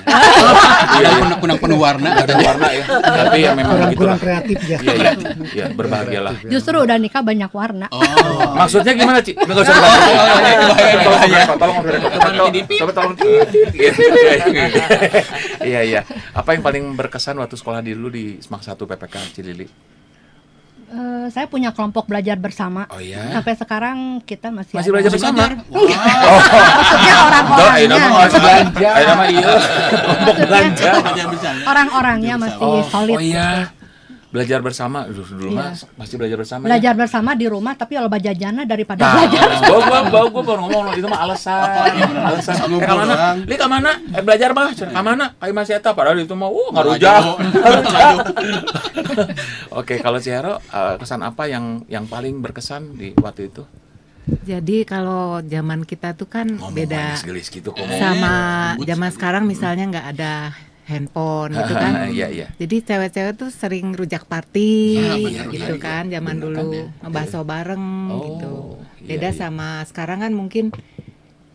Kunang penuh warna. Ada warna ya. Tapi ya memang begitu. Kurang kreatif ya. Iya, berbahagialah. Justru udah nikah banyak warna. Maksudnya gimana, Ci? Enggak usah dibahas. Tolong tolong. Iya. Apa yang paling berkesan waktu sekolah dulu di Semak 1 PPK Cilili? Saya punya kelompok belajar bersama. Oh iya. Sampai sekarang kita masih belajar bersama. Maksudnya orang-orangnya. Kelompok belanja. Orang-orangnya masih solid. Oh iya. Belajar bersama dulu mah masih belajar bersama. Belajar bersama di rumah tapi kalau jajannya daripada belajar. Gua baru ngomong itu mah alasan. Kemana? Li kemana? Belajar mah kemana? Kayak masih eta padahal itu mah ngarujak. Oke, kalau Ciharo kesan apa yang paling berkesan di waktu itu? Jadi kalau zaman kita tuh kan beda gitu, sama zaman sekarang misalnya nggak ada handphone gitu kan. Iya. Jadi cewek-cewek tuh sering rujak party gitu kan zaman dulu, ngebahso bareng gitu. Beda sama sekarang kan mungkin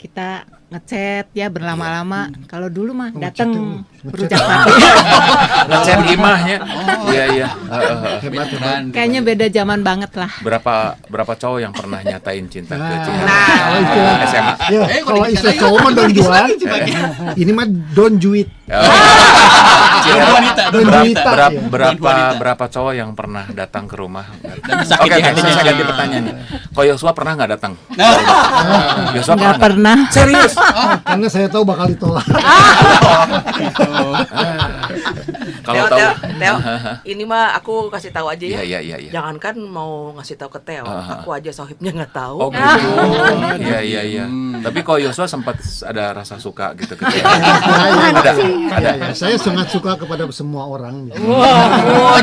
kita ngechat ya berlama-lama. Kalau dulu mah datang berujak mati. Ngechat imahnya. Iya. Hebat. Kayaknya beda zaman banget lah. Berapa cowok yang pernah nyatain cinta ke Cihero? SMA. Ya, kalau istilah cowok mah don juan. Ini mah don juit. Berapa cowok yang pernah datang ke rumah? Oke, saya ganti pertanyaannya. Kok Yosua pernah nggak datang? Yosua Nggak pernah. Serius? Karena saya tahu bakal ditolak. Kalau tahu, Teo, ini mah aku kasih tahu aja ya. Iya. Jangankan mau ngasih tahu ke Teo, aku aja sohibnya nggak tahu. Oh gitu. Iya. Tapi kok Yosua sempat ada rasa suka gitu ke Teo? Ada. Saya sangat suka kepada semua orang.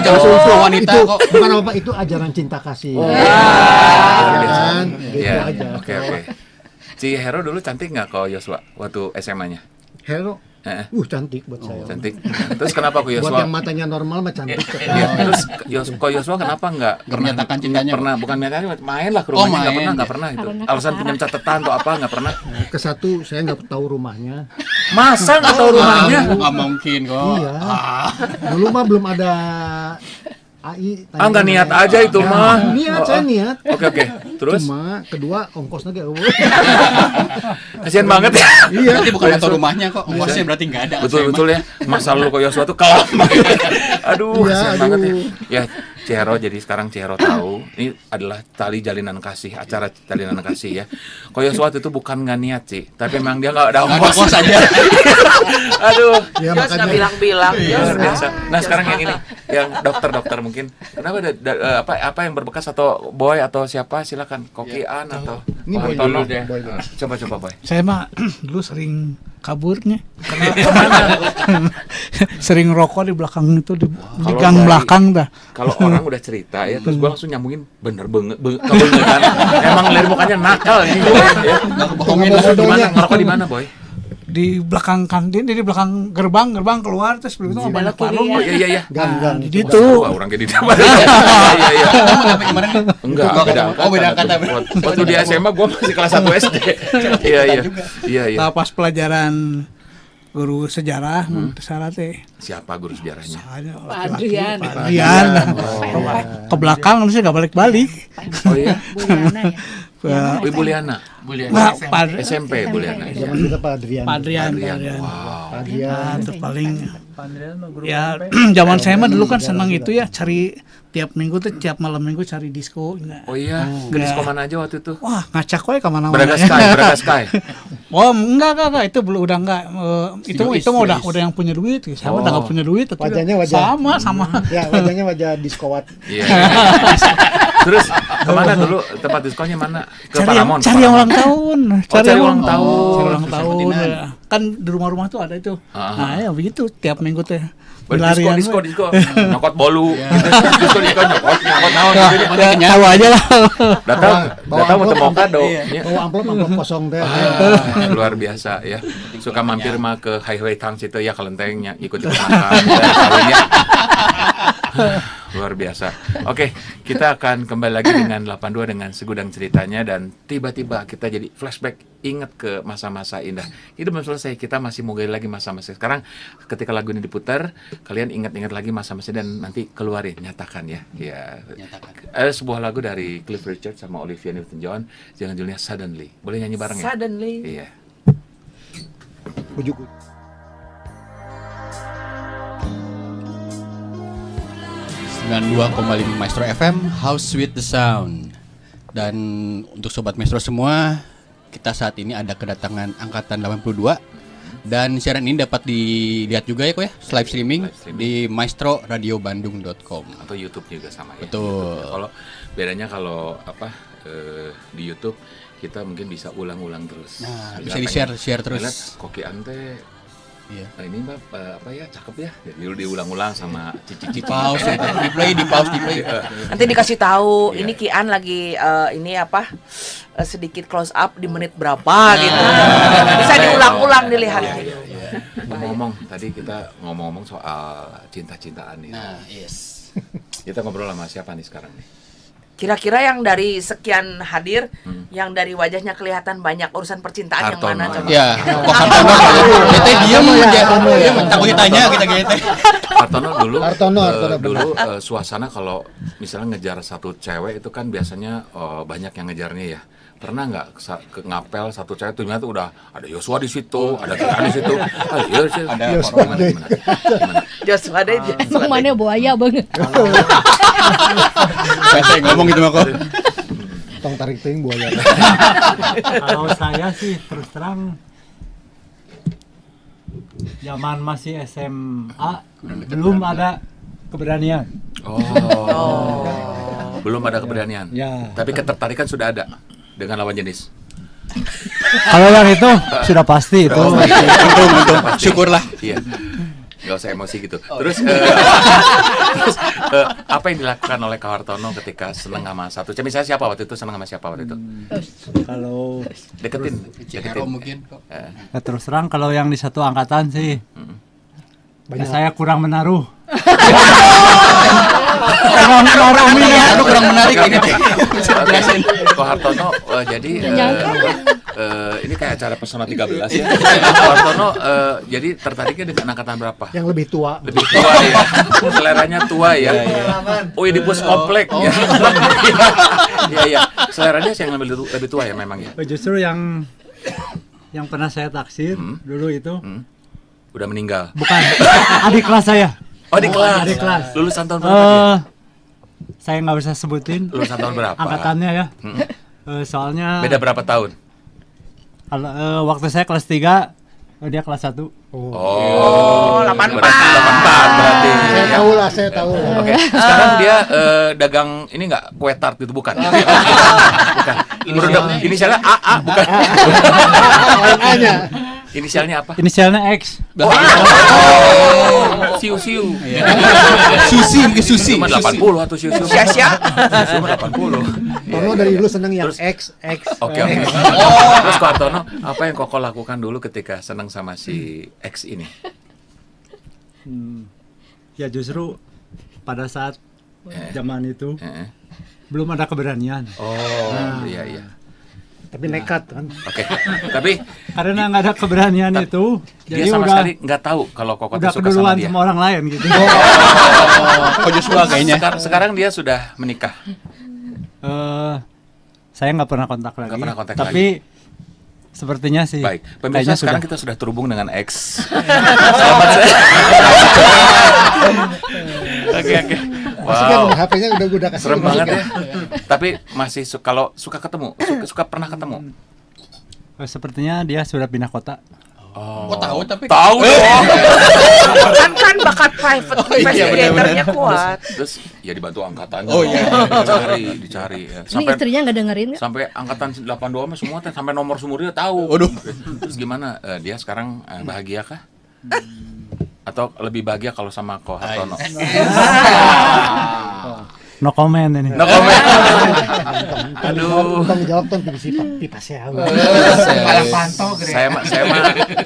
Jangan suruh wanita itu, kok. bukan apa itu ajaran cinta kasih. Gitu aja. Oke. Cihero dulu cantik nggak kok Yosua waktu SMA-nya? Hero, cantik buat saya. Cantik. Terus kenapa kok Yosua? Buat yang matanya normal mah cantik. Terus kok Yosua kenapa nggak menyatakan cintanya? Pernah, bukan menyatakan, main lah ke rumahnya. Nggak pernah itu. Alasan pinjam catatan atau apa nggak pernah? Ke satu saya nggak tahu rumahnya. Masa nggak tahu rumahnya? Nggak mungkin kok. Iya. Dulu mah belum ada AI. Nggak niat aja itu mah. Saya niat. Oke. Terus? Cuma kedua ongkosnya gak. Kasian banget ya. Iya. Berarti bukan atau rumahnya kok. Ongkosnya berarti nggak ada. Betul ya. Masa lalu kok Yosua tuh kelam. Aduh, kasian banget ya. Ya, Cihero, jadi sekarang Cihero tahu ini adalah tali jalinan kasih, acara jalinan kasih ya. Kok Yosua itu bukan nggak niat sih, tapi memang dia nggak ada ongkos aja. Aduh. Ya, makanya bilang-bilang. Nah, sekarang yang ini, yang dokter mungkin. Kenapa apa yang berbekas atau Boy atau siapa? Silakan. Kokian atau ini Boy dulu deh. Coba Boy. Saya mah dulu sering kaburnya. Sering rokok di belakang itu di gang belakang dah. Kalau orang udah cerita ya, terus gue langsung nyambungin bener banget kebeneran. Emang dari mukanya nakal ini. Gimana ngerokok di mana, Boy? Di belakang kantin, di belakang gerbang keluar terus begitu banyak warung. Oh iya. Gang. Di situ. Orang jadi apa? Iya. Enggak, beda kata. Waktu di SMA gue masih kelas 1 SD. Iya. Nah, pas pelajaran guru sejarah syarat siapa guru sejarahnya? Pak Adrian. Ke belakang harusnya nggak balik-balik. Oh iya. Ibu Liana. SMP Bu Liana. Zaman kita Pak Adrian. Wow. Adrian itu paling ya zaman saya mah dulu kan senang itu ya, cari tiap minggu tuh tiap malam minggu cari disco. Oh iya, disco mana aja waktu itu? Wah, ngacak we ke mana-mana. Braga Sky. Oh, enggak, itu belum udah enggak itu mah udah yang punya duit. Saya udah enggak punya duit. Wajahnya sama. Ya, wajahnya wajah diskowat. Iya. Terus kemana dulu tempat diskonya mana? Ke Paramount. Cari yang ulang tahun. Cari ulang tahun. Ya. Kan di rumah-rumah tuh ada itu. Nah, ya begitu tiap minggu teh. Disco. Nyokot bolu. Disco nyokot naon gitu. Tahu aja lah. Datang mau kado. Bawa amplop kosong teh. Luar biasa ya. Suka mampir mah ke Highway Town situ ya kelentengnya ikut makan. Luar biasa. Oke, kita akan kembali lagi dengan 82 dengan segudang ceritanya dan tiba-tiba kita jadi flashback ingat ke masa-masa indah. Hidup belum selesai, kita masih mau gali lagi masa-masa. Sekarang ketika lagu ini diputar, kalian ingat-ingat lagi masa-masa dan nanti keluarin, nyatakan ya. Ya. Ada sebuah lagu dari Cliff Richard sama Olivia Newton-John, jangan judulnya Suddenly. Boleh nyanyi bareng ya? Suddenly. Iya. Ujuk. 92,5 Maestro FM, How Sweet the Sound. Dan untuk Sobat Maestro semua, kita saat ini ada kedatangan angkatan 82. Dan siaran ini dapat dilihat juga ya kok ya, live streaming di maestroradiobandung.com. Atau YouTube juga sama ya. Betul. Kalau bedanya kalau di YouTube kita mungkin bisa ulang-ulang terus. Nah, bisa di-share terus. Lihat Koki Ante. Iya. Nah ini Mbak apa ya cakep ya. Jadi diulang-ulang sama cici-cici. Pause di play. Nanti dikasih tahu ini Kian lagi ini apa sedikit close up di menit berapa gitu. Bisa diulang-ulang dilihat. Ngomong tadi kita ngomong soal cinta-cintaan nih. Nah, yes. Kita ngobrol sama siapa nih sekarang nih? Kira-kira yang dari sekian hadir, yang dari wajahnya kelihatan banyak urusan percintaan yang mana coba? Ya, kok Hartono kita diam aja. Takut ditanya kita gitu. Hartono dulu dulu, suasana kalau misalnya ngejar satu cewek itu kan biasanya banyak yang ngejarnya ya. Pernah nggak ngapel satu cewek tuh ternyata udah ada Yosua di situ, ada Tika di situ, ada Joshua deh. Emang mana buaya banget. Saya ngomong gitu mah kok. Tong tarik ting buaya. Kalau saya sih terus terang zaman masih SMA belum ada keberanian. Belum ada keberanian. Ya. Tapi ketertarikan sudah ada dengan lawan jenis. Kalau yang itu sudah pasti itu. Untung. Syukurlah. Iya. Gak usah emosi gitu. Terus apa yang dilakukan oleh Kak Hartono ketika seneng sama satu? Misalnya siapa waktu itu, seneng sama siapa waktu itu? Kalau Deketin. mungkin kok. ya terus terang kalau yang di satu angkatan sih saya kurang menaruh. kurang menarik ini. Kak Hartono jadi ini kayak acara Pesona 13 ya. Kak Hartono jadi tertariknya dengan angkatan berapa? Yang lebih tua. Lebih tua ya. Seleranya tua ya. Oh, di pos komplek ya. Iya. Seleranya yang lebih tua ya memang ya. Justru yang pernah saya taksir dulu itu udah meninggal. bukan adik kelas saya. Oh, di kelas. Adik kelas. Lulusan tahun berapa dia? Saya nggak bisa sebutin Lulusan tahun berapa? angkatannya ya. Soalnya Beda berapa tahun? kalau waktu saya kelas 3 dia kelas 1. Oh, 84 berarti. Saya tahu lah. Oke. Sekarang dia dagang ini nggak kue tart gitu bukan? Bukan. Inisialnya AA bukan? A-nya. Inisialnya apa? Inisialnya X. Siu. Susi. Cuma 80 atau siu. Sia-sia. Cuma 80. Tono dari dulu seneng yang X. Oke. Terus Kak Hartono, apa yang Koko lakukan dulu ketika senang sama si X ini? Ya justru pada saat zaman itu belum ada keberanian. Iya. Tapi nekat kan. Oke. Tapi Karena nggak ada keberanian itu, dia jadi sama udah sekali nggak tahu kalau Koko udah tuh suka sama keduluan dia. sama orang lain gitu. Oh, Joshua kayaknya. Sekarang dia sudah menikah. Saya nggak pernah kontak lagi. Nggak pernah kontak tapi sepertinya sih. Baik, pemirsa kayaknya sekarang sudah. kita sudah terhubung dengan X. Selamat saya. Oke. Wow. HP-nya udah kasih. Serem banget ya. Tapi masih kalau suka ketemu, suka pernah ketemu. Sepertinya dia sudah pindah kota. Oh, tahu tapi tahu dong. kan bakat private investigatornya kuat. Terus ya dibantu angkatannya. Oh iya. Dicari ya. Ini istrinya nggak dengerin nggak? Sampai angkatan 82 mah semua sampai nomor sumur dia tahu. Waduh. Terus gimana? Dia sekarang bahagia kah? Atau lebih bahagia kalau sama Ko Hartono? No comment ini. No comment. Aduh. Tanggung jawab tuh pipa saya.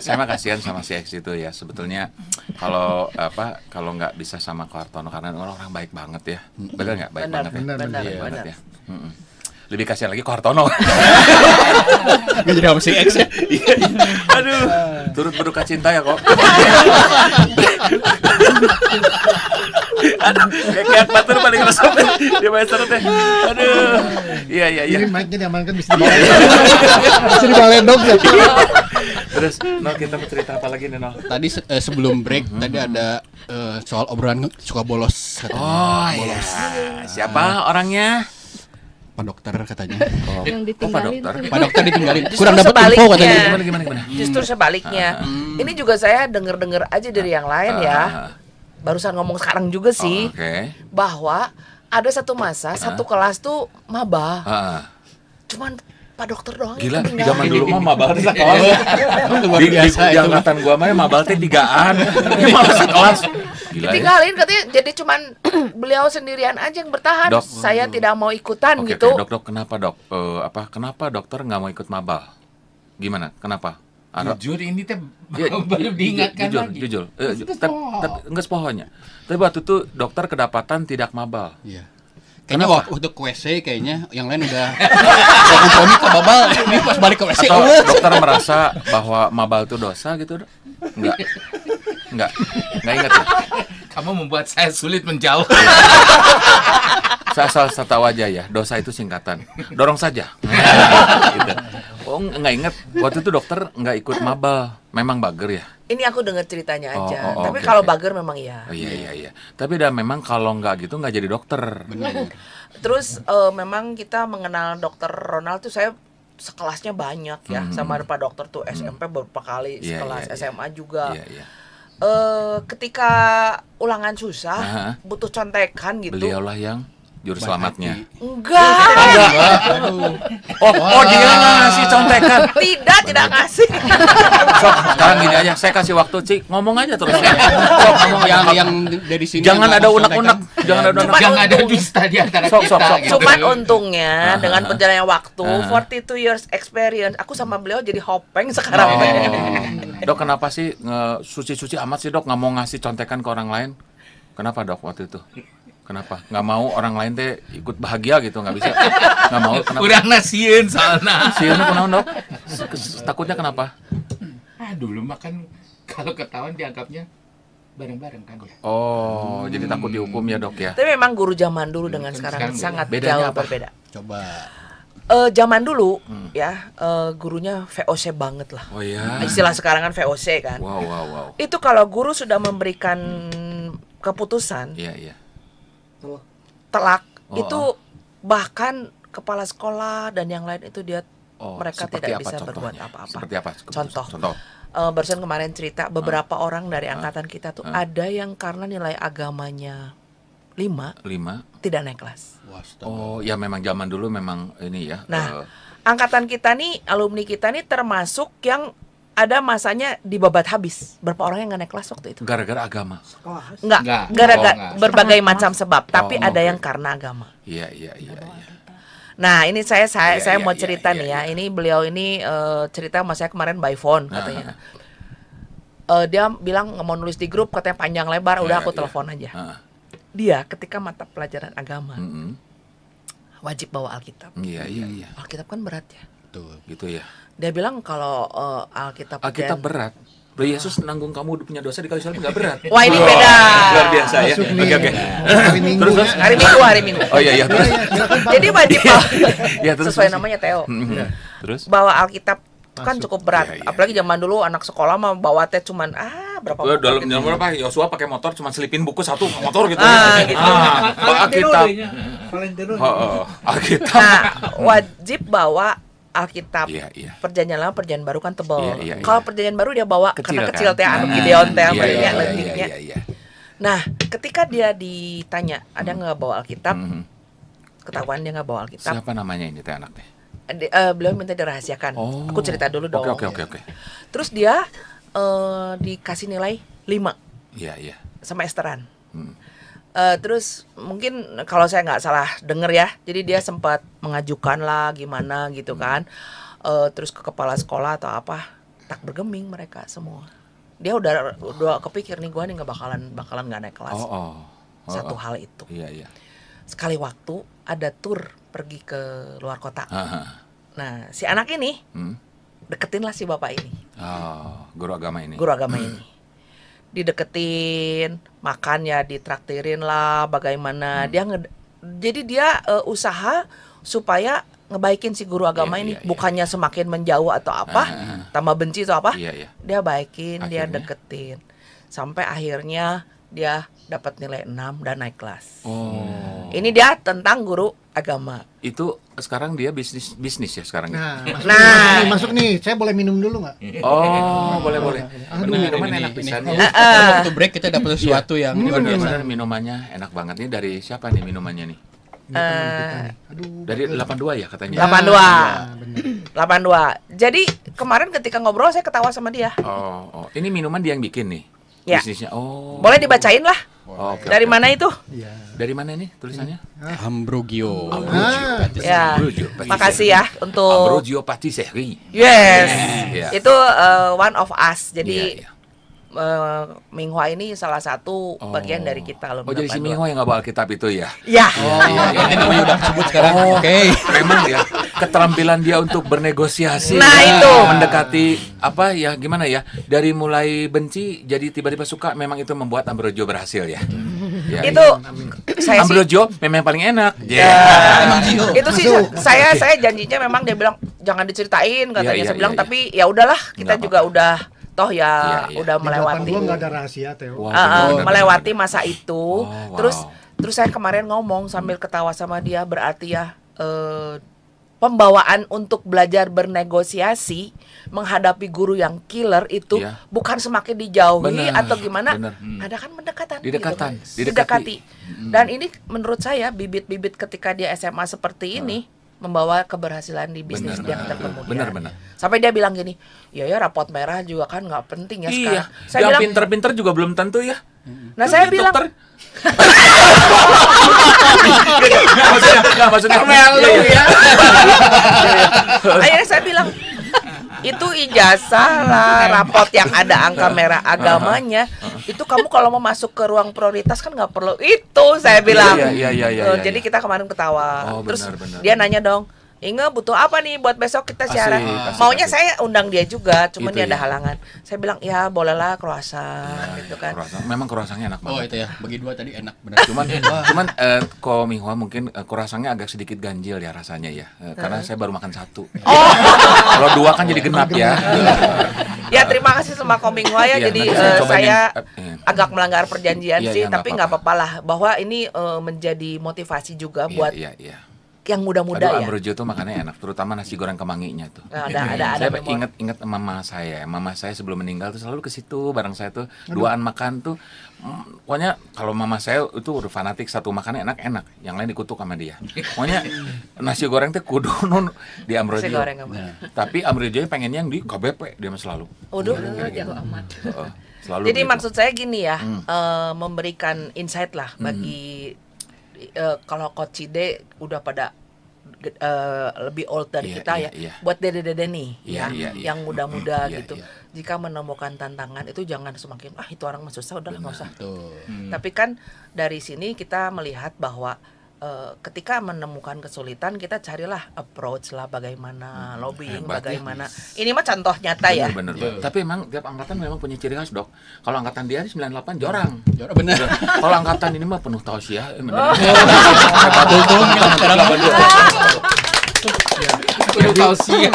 Saya mah kasihan sama si X itu ya. Sebetulnya kalau nggak bisa sama Ko Hartono karena orang baik banget ya. Benar nggak? Baik banget ya. Benar. Ya. Lebih kasihan lagi Ko Hartono. Nggak jadi sama si X ya. Aduh, turut berduka cinta ya kok. Aduh, kayak batur paling resep dia master teh. Aduh. Iya. Ini mic-nya diamankan bisa dibaledog ya. Terus, Nol, kita mau cerita apa lagi nih, Nol? Tadi sebelum break tadi ada soal obrolan suka bolos katanya. Oh iya. Siapa orangnya? Pak dokter katanya. Yang ditinggalin. Pak dokter ditinggalin. Justru Kurang dapat info katanya. Gimana? Justru sebaliknya. Ini juga saya denger aja dari yang lain ya. Barusan ngomong sekarang juga sih. Bahwa ada satu masa satu kelas tuh maba. Cuman Pak dokter doang. Gila, yang zaman dulu mah mabal teh kelas. Di angkatan gua mah mabal teh 3-an. Ini malah sekelas. Gila ya. Ditinggalin katanya jadi cuman beliau sendirian aja yang bertahan. Dok, saya tidak mau ikutan Oke, gitu. Dok, kenapa dok? Kenapa dokter nggak mau ikut mabal? Gimana? Kenapa? Jujur ini teh baru diingatkan lagi. Jujur. Tapi enggak sepohonnya. Tapi waktu itu dokter kedapatan tidak mabal. Iya. Kayaknya waktu ke WC kayaknya yang lain udah kompromi ke babal. Ini pas balik ke WC. Atau dokter merasa bahwa mabal itu dosa gitu, Dok? Enggak ingat ya? Kamu membuat saya sulit menjawab. Saya asal tahu aja ya, dosa itu singkatan. Dorong saja. Gitu. Oh, nggak ingat. Waktu itu dokter nggak ikut mabal. Memang bager ya? Ini aku dengar ceritanya aja. Tapi oke, kalau oke. bager memang iya. Oh, iya. Tapi dah memang kalau nggak gitu nggak jadi dokter. Benar. Terus memang kita mengenal Dokter Ronald tuh saya sekelasnya banyak ya, sama Pak Dokter tuh SMP beberapa kali, Iya, sekelas iya, iya. SMA juga. Iya. Ketika ulangan susah, butuh contekan gitu. Beliaulah yang juru selamatnya. Enggak. Oh, dia ngasih contekan. Tidak ngasih. Sok, sekarang gini aja, saya kasih waktu, Cik. Ngomong aja terus. Sok, ngomong yang dari sini. Jangan ada unek-unek. Jangan ada dusta di antara Sok. kita. Cuman untungnya dengan berjalannya waktu, 42 years experience, aku sama beliau jadi hopeng sekarang. Dok, kenapa sih suci-suci amat sih, Dok, nggak mau ngasih contekan ke orang lain? Kenapa, Dok, waktu itu? Kenapa? Nggak mau orang lain teh ikut bahagia gitu, nggak bisa? Nggak mau, kenapa? Udah nasieun soalnya. Sieunnya kenapa, Dok? Takutnya kenapa? Dulu mah kan kalau ketahuan dianggapnya bareng-bareng kan ya. Oh, jadi takut dihukum ya, Dok ya? Tapi memang guru zaman dulu dengan sekarang sangat bedanya jauh apa? berbeda. Coba. Zaman dulu ya gurunya VOC banget lah. Oh ya. Istilah sekarang kan VOC kan. Wow. Itu kalau guru sudah memberikan keputusan, Iya. telak itu bahkan kepala sekolah dan yang lain itu dia mereka tidak bisa berbuat apa-apa. Seperti apa? Contoh. Contoh. Barusan kemarin cerita beberapa orang dari angkatan kita tuh ada yang karena nilai agamanya 5 tidak naik kelas. Oh, ya memang zaman dulu memang ini ya. Nah, angkatan kita nih, alumni kita nih termasuk yang ada masanya dibabat habis. Berapa orang yang nggak naik kelas waktu itu? Gara-gara agama. Enggak, gara-gara berbagai macam sebab, tapi ada yang karena agama. Iya. Nah, ini saya mau cerita nih ya. Ini beliau ini cerita sama saya kemarin by phone katanya. Dia bilang nggak mau nulis di grup, katanya panjang lebar, udah aku telepon aja. Dia ketika mata pelajaran agama wajib bawa Alkitab. Iya. Alkitab kan berat ya. Tuh, gitu ya. Dia bilang kalau Alkitab berat. Loh, Yesus nanggung kamu punya dosa dikali salib nggak berat. Wah, ini beda. Luar biasa ya. Oke. Terus Hari Minggu. Oh iya. Terus. Jadi wajib bawa. Ya, terus, sesuai namanya Theo. Terus Bawa Alkitab kan cukup berat. Apalagi zaman dulu anak sekolah mah bawa teh cuman berapa buku dalam gitu. berapa Yosua pakai motor cuma selipin buku satu motor gitu. Gitu. Alkitab. Alkitab. Nah, wajib bawa Alkitab. Iya. Perjanjian Lama, Perjanjian Baru kan tebal. Iya. Kalau Perjanjian Baru dia bawa karena kan? kecil teh anu Gideon teh Iya. Nah, ketika dia ditanya, ada nggak bawa Alkitab? Ketahuan dia nggak bawa Alkitab. Siapa namanya ini teh anak teh? Beliau minta dirahasiakan. Aku cerita dulu dong. Oke. Terus dia dikasih nilai 5. Iya. Sama esteran. Terus mungkin kalau saya nggak salah denger ya, jadi dia sempat mengajukan lah gimana gitu kan, terus ke kepala sekolah atau apa, tak bergeming mereka semua. Dia udah kepikir nih, gue nih nggak bakalan nggak naik kelas. Satu hal itu. Iya. Sekali waktu ada tur pergi ke luar kota. Nah, si anak ini deketin lah si bapak ini. Guru agama ini. Dideketin, makan ya ditraktirin lah, bagaimana jadi dia usaha supaya ngebaikin si guru agama ini, bukannya semakin menjauh atau apa, tambah benci atau apa, dia baikin, dia deketin, sampai akhirnya dia dapat nilai 6 dan naik kelas. Ini dia tentang guru agama. Itu sekarang dia bisnis ya sekarang. Masuk nih, saya boleh minum dulu nggak? Boleh. Minuman enak pisan. Waktu break kita dapat sesuatu yang luar biasa. Minumannya enak banget nih. Dari siapa nih minumannya nih? Dari 82 ya katanya. 82. Jadi kemarin ketika ngobrol saya ketawa sama dia. Ini minuman dia yang bikin nih. Ya. Bisnisnya. Boleh dibacain lah. Dari mana itu? Dari mana nih tulisannya? Ambrogio. Ya. Makasih ya untuk Ambrogio Patisserie. Yes. Itu one of us. Jadi Minghua ini salah satu bagian dari kita loh. Oh, jadi si Minghua yang nggak bawa Alkitab itu ya? Ya. Oh iya, ini namanya udah disebut sekarang. Oke. Memang ya keterampilan dia untuk bernegosiasi. Nah, itu mendekati apa ya, gimana ya? Dari mulai benci jadi tiba-tiba suka, memang itu membuat Ambrogio berhasil ya. Ya, itu saya Ambrogio memang yang paling enak. Itu sih saya janjinya memang dia bilang jangan diceritain katanya. Saya bilang tapi ya udahlah, kita juga udah toh ya udah melewati. Nggak ada rahasia, Theo. Melewati masa itu. Terus saya kemarin ngomong sambil ketawa sama dia, berarti ya pembawaan untuk belajar bernegosiasi menghadapi guru yang killer itu bukan semakin dijauhi atau gimana, ada kan didekati. Dan ini menurut saya bibit-bibit ketika dia SMA seperti ini membawa keberhasilan di bisnis dia kemudian. Benar. Sampai dia bilang gini, ya rapot merah juga kan nggak penting ya sekarang. Saya bilang pinter-pinter juga belum tentu ya. Nah saya bilang maksudnya ya. Akhirnya saya bilang itu ijazah lah, raport yang ada angka merah agamanya. Itu kamu kalau mau masuk ke ruang prioritas kan nggak perlu itu, saya bilang. Jadi kita kemarin ketawa. Terus dia nanya dong, Inge butuh apa nih buat besok kita siaran? Maunya saya undang dia juga, cuman dia ada halangan. Saya bilang ya bolehlah croissant gitu kan. Memang croissantnya enak banget. Oh itu ya, bagi dua tadi enak benar. Cuman Ko Minghua mungkin croissantnya agak sedikit ganjil ya rasanya ya, karena saya baru makan 1. Kalau 2 kan jadi genap ya. Ya terima kasih sama Ko Minghua ya. Jadi saya agak melanggar perjanjian sih, tapi nggak apa-apa lah. Bahwa ini menjadi motivasi juga buat yang muda-muda ya. Ambrogio tuh makannya enak, terutama nasi goreng kemanginya tuh. Ada saya ingat mama saya sebelum meninggal tuh selalu ke situ bareng saya tuh, duaan makan tuh. Pokoknya kalau mama saya itu udah fanatik, satu makannya enak-enak, yang lain dikutuk sama dia. Pokoknya nasi goreng tuh kudu di Ambrogio. Tapi Ambrogio pengen yang di KBP dia selalu. Jauh amat. Jadi maksud saya gini ya, memberikan insight lah bagi kalau Coach Cide udah pada lebih old dari kita ya, buat dede-dede nih yang muda-muda gitu. Jika menemukan tantangan itu jangan semakin itu orang mah susah, udah nggak usah. Tapi kan dari sini kita melihat bahwa ketika menemukan kesulitan kita carilah approach lah, bagaimana lobbying, bagaimana ini mah contoh nyata ya. Bener. Tapi emang tiap angkatan memang punya ciri khas, Dok. Kalau angkatan dia 98 jorang bener. Kalau angkatan ini mah penuh tausiah. Tausiah.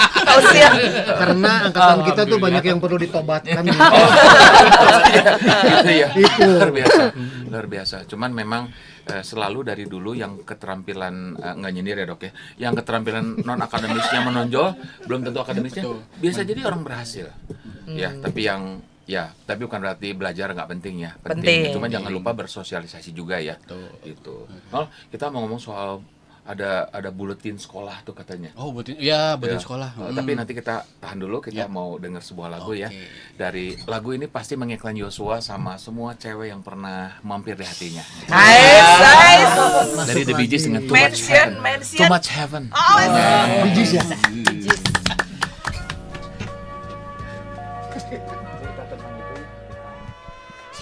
Karena angkatan kita tuh banyak yang perlu ditobatkan. Itu luar biasa. Cuman memang selalu dari dulu yang keterampilan nggak nyindir ya, Dok ya, yang keterampilan non akademisnya menonjol, belum tentu akademisnya biasa jadi orang berhasil. Tapi bukan berarti belajar nggak penting ya. Penting. Cuma jangan lupa bersosialisasi juga ya. Gitu. Kalau kita mau ngomong soal ada buletin sekolah tuh katanya. Oh, buletin sekolah. Tapi nanti kita tahan dulu, kita mau dengar sebuah lagu ya. Dari lagu ini pasti mengiklan Joshua sama semua cewek yang pernah mampir di hatinya. Nice. Dari The Bee Gees dengan Too Much Heaven. Too Much Heaven. Bee Gees ya.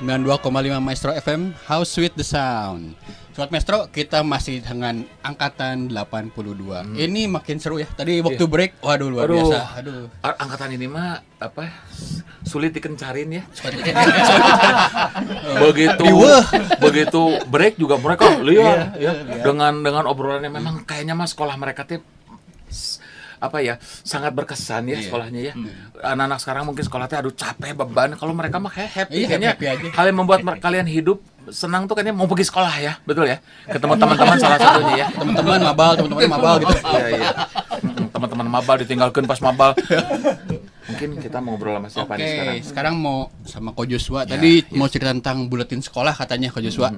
92,5 Maestro FM, How Sweet the Sound. Sobat Maestro, kita masih dengan angkatan 82. Ini makin seru ya. Tadi waktu break, waduh luar biasa. Angkatan ini mah sulit dikencarin ya. Begitu break juga mereka lihat dengan obrolannya, memang kayaknya mah sekolah mereka tuh sangat berkesan ya sekolahnya ya. Anak-anak sekarang mungkin sekolahnya capek, beban. Kalau mereka mah kayak happy kayaknya. Hal yang membuat kalian hidup senang tuh kayaknya mau pergi sekolah ya, betul ya? Ketemu teman-teman salah satunya ya. Teman-teman mabal gitu. Iya. Teman-teman mabal ditinggalkan pas mabal. Mungkin kita mau ngobrol sama siapa nih sekarang? Sekarang mau sama Ko Joshua. Tadi mau cerita tentang buletin sekolah katanya Ko Joshua.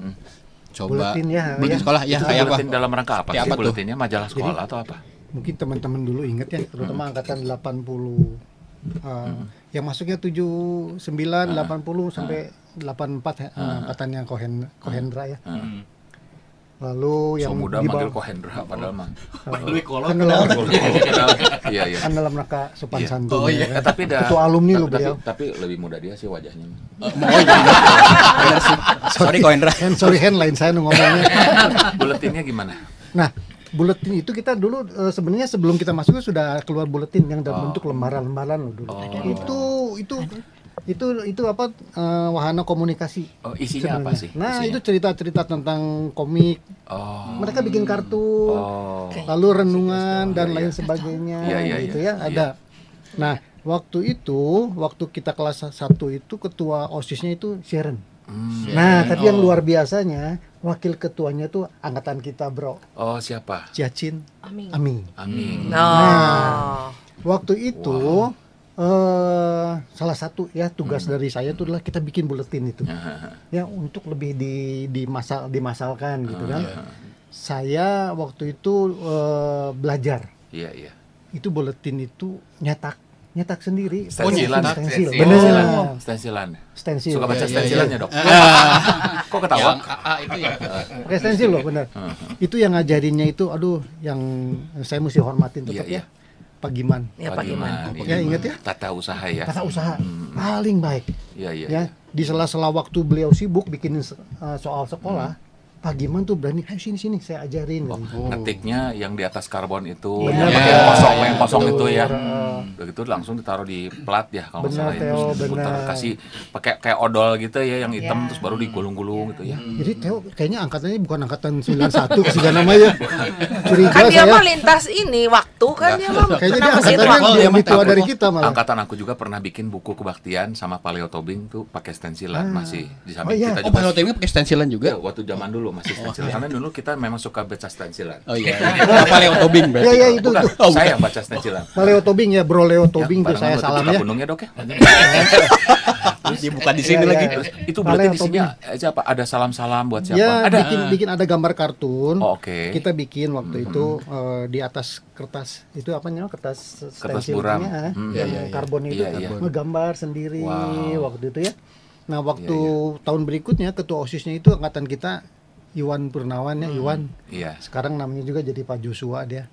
Coba buletin sekolah ya kayak apa? Buletin dalam rangka apa sih buletinnya? Majalah sekolah atau apa? Mungkin teman-teman dulu inget ya, terutama angkatan 80 yang masuknya 79, 80 sampai 84 angkatan yang Kohendra ya. Lalu yang muda di manggil bawah Ko Hendra padahal mah. kan dalam Iya, iya. kan dalam rangka sopan Iya. santun. Oh iya. ya kan? Tapi ketua alumni lu beliau. Tapi lebih muda dia sih wajahnya. Bener sih. Sorry Ko Hendra. Sorry Hen, lain saya ngomongnya. Buletinnya gimana? Nah, buletin itu kita dulu sebenarnya sebelum kita masuk sudah keluar buletin yang dalam bentuk lembaran-lembaran loh dulu. Itu apa wahana komunikasi. Oh, isinya apa sih? Nah, isinya? itu cerita-cerita tentang komik. Mereka bikin kartun, lalu renungan dan lain sebagainya gitu ya, ada. Nah, waktu kita kelas 1 itu ketua OSIS-nya itu Sharon. Nah, tapi yang luar biasanya wakil ketuanya tuh angkatan kita, Bro. Oh, siapa? Ciacin Aming. Nah, waktu itu salah satu ya tugas dari saya itu adalah kita bikin buletin itu. Ya, untuk lebih dimasalkan gitu kan. Saya waktu itu belajar. Iya. Itu buletin itu nyetak sendiri. Stensilan. Stensil. Benar. Stensil. Suka baca stensilannya, Dok? Kok ketawa? Itu ya. Pakai stensil loh, benar. Itu yang ngajarinnya itu, aduh, yang saya mesti hormatin tetap ya. Pak Giman. Ya, Pak Giman. Ya, ingat ya? Tata usaha ya. Tata usaha paling baik. Iya. Ya, di sela-sela waktu beliau sibuk bikin soal sekolah, Pak Giman tuh berani, ayo sini saya ajarin. Ngetiknya yang di atas karbon itu, Bener. yang kosong itu ya. Begitu langsung ditaruh di plat ya kalau nggak salah ya. Terus diputar, kasih pakai kayak odol gitu ya yang hitam terus baru digulung-gulung gitu ya. Jadi Theo kayaknya angkatannya bukan angkatan 91 kesian namanya. Curiga Kan dia saya. mah lintas ini waktu kan dia mah. Kayaknya dia kenapa sih angkatannya waktu? lebih tua dari kita malah. Angkatan aku juga pernah bikin buku kebaktian sama Paleo Tobing tuh pakai stensilan masih di samping iya. kita Oh, juga. Paleo Tobing pakai stensilan juga. Ya, waktu zaman dulu masih stensilan. Karena dulu kita memang suka baca stensilan. Oh iya. Paleo Tobing berarti. Iya, itu. Bukan, saya yang baca stensilan. Pak Leo Tobing ya, Bro Leo Tobing tuh saya salam ya. Gunungnya, Dok ya. Terus dibuka di sini lagi. Itu berarti isinya siapa? Ada salam-salam buat siapa? Ya, Ada. bikin ada gambar kartun. Oh, oke. Kita bikin waktu itu di atas kertas itu apa namanya? Kertas buram. stensilnya, yang karbon itu ngegambar sendiri waktu itu ya. Nah, waktu tahun berikutnya ketua OSIS-nya itu angkatan kita Iwan Purnawan ya, Iwan. Iya. Sekarang namanya juga jadi Pak Joshua dia.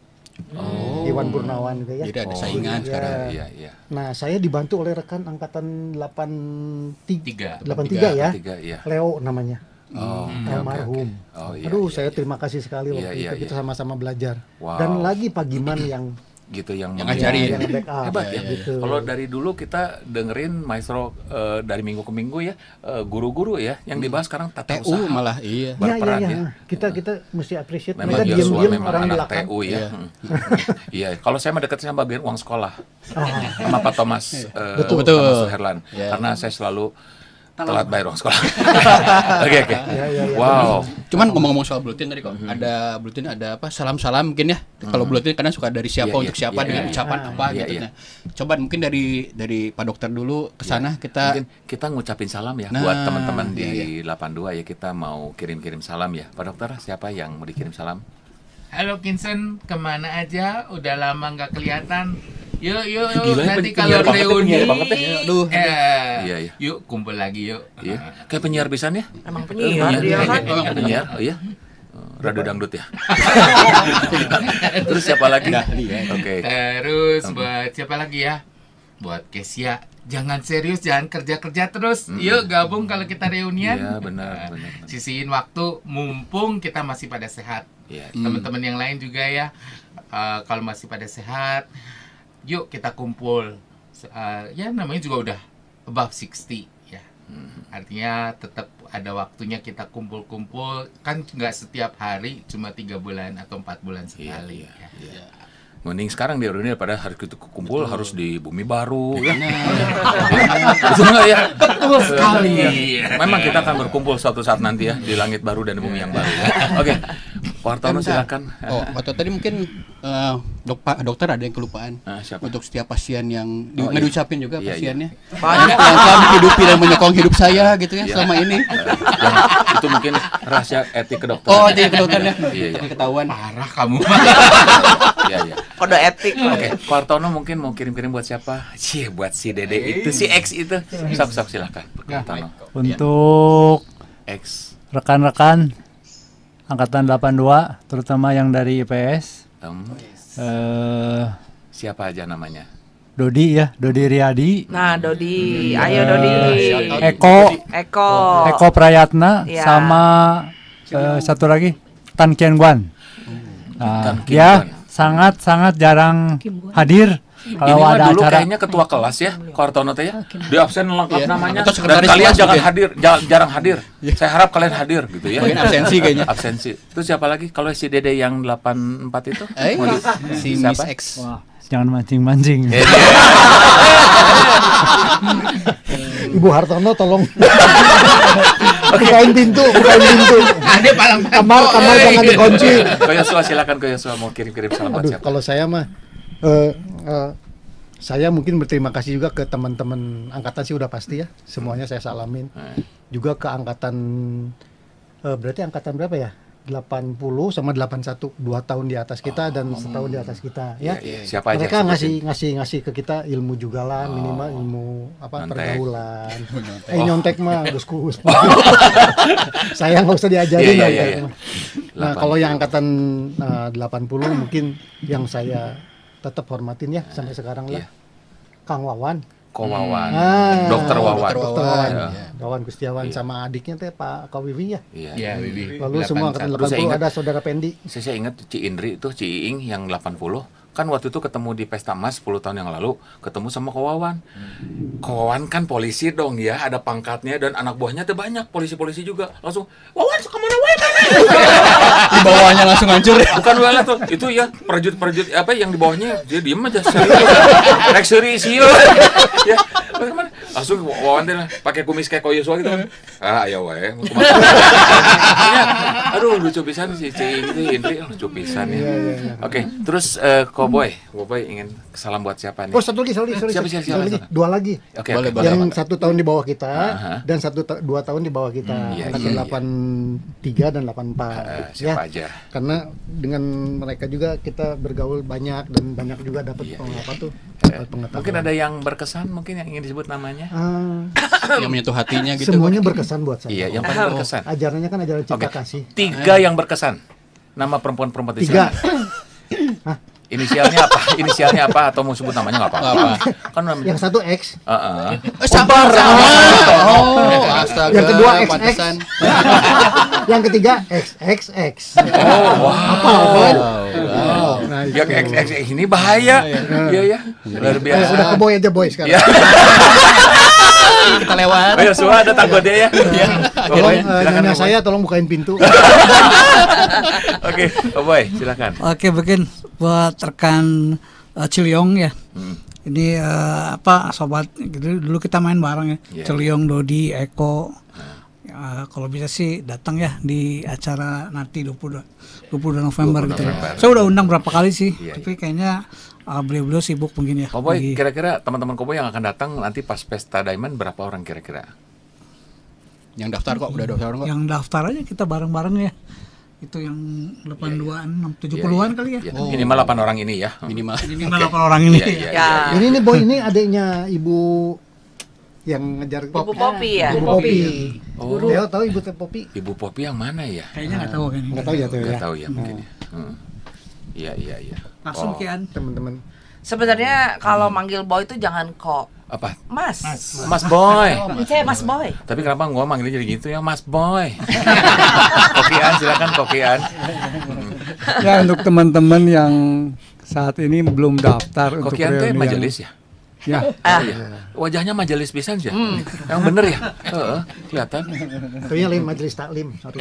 Iwan Purnawan gitu ya. Jadi ada saingan sekarang. Iya. Nah, saya dibantu oleh rekan angkatan 83 ya. Iya. Leo namanya. Okay. Almarhum. Oh, iya, Aduh, iya, saya iya. terima kasih sekali waktu Iya, itu kita iya. sama-sama belajar. Wow. Dan lagi Pak Giman yang gitu yang ngajarin. yang backup. Hebat ya. Gitu. Kalau dari dulu kita dengerin maestro dari minggu ke minggu ya, guru-guru ya yang dibahas sekarang tata TU usaha. malah iya. Berperan Iya. ya. Kita mesti appreciate Memang mereka Joshua diam-diam memang orang anak belakang. TU ya. Iya, kalau saya mah deket sama bagian uang sekolah. Sama Pak Thomas Betul. Thomas Suherlan. Iya. Karena saya selalu telat bayar uang sekolah. Oke. Wow. Cuman ngomong-ngomong soal buletin tadi kok, ada buletin ada apa salam-salam mungkin ya. Kalau buletin kadang suka dari siapa untuk siapa dengan ucapan apa gitu. Nah, coba mungkin dari Pak Dokter dulu ke sana Mungkin kita ngucapin salam ya buat teman-teman di 82 ya, kita mau kirim-kirim salam ya. Pak Dokter, siapa yang mau dikirim salam? Halo Kinsen, kemana aja? Udah lama nggak kelihatan. Yuk, Gila, nanti penyiar kalau banget ya, reuni, penyiar banget ya. Aduh. Iya. Yuk kumpul lagi yuk. Iya. Kayak penyiar pisan ya? Emang penyiar dia kan. Penyiar, oh iya. Rada dangdut ya. Terus siapa lagi? Oke. Terus buat siapa lagi ya? Buat Kesia. Jangan serius, jangan kerja-kerja terus. Yuk gabung kalau kita reunian. Iya, benar. Sisihin waktu, mumpung kita masih pada sehat. Iya. Teman-teman yang lain juga ya, kalau masih pada sehat, yuk kita kumpul. Ya namanya juga udah above 60 ya. Artinya tetap ada waktunya kita kumpul-kumpul. Kan nggak setiap hari, cuma 3 bulan atau 4 bulan sekali. Iya. Mending sekarang di reuni pada hari itu kumpul harus di Bumi Baru ya. Betul nggak ya? Betul sekali. Memang kita akan berkumpul suatu saat nanti ya di langit baru dan bumi yang baru. Oke. Pak Hartono silakan. Oh, waktu tadi mungkin Pak Dokter ada yang kelupaan. Siapa? Untuk setiap pasien yang ngeducapin juga pasiennya. Banyak. Yang telah menghidupi dan menyokong hidup saya gitu ya selama ini. Itu mungkin rahasia etik kedokteran. Oh, etik kedokteran ya. Iya. Ketahuan. Parah kamu. Iya. Kode etik. Oke, Pak Hartono mungkin mau kirim-kirim buat siapa? Buat si Dede itu, si X itu. Sok silakan. Pak Hartono. Untuk X. rekan-rekan angkatan 82, terutama yang dari IPS. Siapa aja namanya? Dodi ya, Dodi Riyadi. Nah, Dodi, ayo Dodi. Eko Prayatna Ya. sama satu lagi Tan Kian Guan. Tan Kian Dia Guan. sangat hadir Ini kalau mah ada dulu acara. kayaknya ketua kelas ya, Kartono teh ya. Di absen lengkap Iya. namanya. Atau Dan sekretaris kalian kelas jangan juga. hadir, jarang hadir. Saya harap kalian hadir gitu ya. Bagian absensi kayaknya. Absensi. Terus siapa lagi? Kalau si Dede yang 84 itu? Mau di- si siapa? Miss X. Wah, jangan mancing-mancing. Ibu Hartono tolong bukain pintu. Ada palang Kamar jangan dikunci. Ko Yosua, silakan Ko Yosua mau kirim-kirim salam buat Aduh, siapa? kalau saya mah saya mungkin berterima kasih juga ke teman-teman angkatan sih udah pasti ya. Semuanya saya salamin. Juga ke angkatan berarti angkatan berapa ya? 80 sama 81, 2 tahun di atas kita dan setahun di atas kita ya. Siapa aja? Mereka sebutin. ngasih ke kita ilmu juga lah, minimal ilmu apa Nyontek. pergaulan. Nyontek mah gus. Saya nggak usah diajarin Iya, nyontek iya. mah. Nah, kalau yang angkatan 80 mungkin yang saya tetap hormatin ya sampai sekarang lah. Kang Wawan. Ko Wawan. Dokter Wawan. Wawan. Ya. Wawan Gustiawan Iya. sama adiknya teh Pak Kawiwi ya. Iya, Wiwi. Lalu semua angkatan 81. Saya 80 ingat. ada saudara Pendi. Saya ingat Ci Indri itu Ci Iing yang 80 kan waktu itu ketemu di Pesta Emas 10 tahun yang lalu ketemu sama Kowawan. Kowawan kan polisi dong ya, ada pangkatnya dan anak buahnya tuh banyak polisi-polisi juga. Langsung, "Wawan kemana wae mana?" Di bawahnya langsung hancur. Bukan wae tuh, itu ya prajurit apa yang di bawahnya dia diem aja serius. Rek seuri sieun. Ya, bagaimana? Langsung Wawan teh pakai kumis kayak Ko Yosua gitu kan. Ah, ya wae. Ya, aduh lucu pisan si Ci itu Indri lucu pisan ya. Oke, terus Koboy ingin salam buat siapa nih? Oh, satu lagi, sorry. Siapa? Lagi. Dua lagi. Oke, Boleh, oke. boleh. Yang 1 tahun di bawah kita dan 2 tahun di bawah kita. Iya, Angkatan iya, 83 dan 84. Siapa aja? Karena dengan mereka juga kita bergaul banyak dan banyak juga dapat Iya, dapat pengetahuan. Mungkin ada yang berkesan mungkin yang ingin disebut namanya? Yang menyentuh hatinya gitu. Semuanya berkesan buat saya. Iya, yang paling berkesan. Ajarannya kan ajaran cinta Oke. kasih. 3 yang berkesan. Nama perempuan-perempuan di 3. sana. Inisialnya apa? Inisialnya apa atau mau sebut namanya nggak apa-apa. Kan namanya. Yang satu X. Sabar. Oh, astaga. Yang kedua XX. pantesan. Yang ketiga XXX. Oh, wow. Apa kan? Wow. Nah, Yang itu. XX ini bahaya. Iya ya. Luar biasa. Udah ke boy aja boy sekarang. Ya. Kita lewat. Ayo semua ada tanggotnya ya. Tolong Silakan nyonya Koboy. saya tolong bukain pintu. Oke, Koboy, silakan. Oke, mungkin buat rekan Ciliong ya. Ini sobat gitu dulu kita main bareng ya. Iya. Ciliong, Dodi, Eko. Kalau bisa sih datang ya di acara nanti 22 November gitu ya. November. Saya udah undang berapa kali sih, Iya, tapi kayaknya beliau-beliau sibuk mungkin ya. Koboy, Lagi- kira-kira teman-teman Koboy yang akan datang nanti pas Pesta Diamond berapa orang kira-kira? Yang daftar kok, udah daftar kok. Yang daftar aja kita bareng-bareng ya. Itu yang 82-an, 70-an kali ya. Iya. Minimal 8 orang ini ya. Minimal. Minimal 8 orang ini. Iya, iya, Ya. iya. Ini nih boy ini adiknya ibu yang ngejar Ibu Popi ya. Ibu Popi. Oh. Leo tahu Ibu Popi? Ibu Popi yang mana ya? Kayaknya nggak tahu kan. Nggak tahu ya tuh ya. Nggak tahu ya mungkin ya. Iya, iya, iya. Langsung Oh. Kian. Teman-teman. Sebenarnya kalau manggil boy itu jangan kok. Apa? Mas. Mas Boy. Mas Boy. Tapi kenapa gua manggilnya jadi gitu ya, Mas Boy? Kokian, silakan Kokian. Ya untuk teman-teman yang saat ini belum daftar untuk Kokian teh reuni majelis ya? Ya. Oh, iya. Wajahnya majelis pisan sih. Yang bener ya? Heeh, kelihatan. Kayaknya lain majelis taklim. Sorry.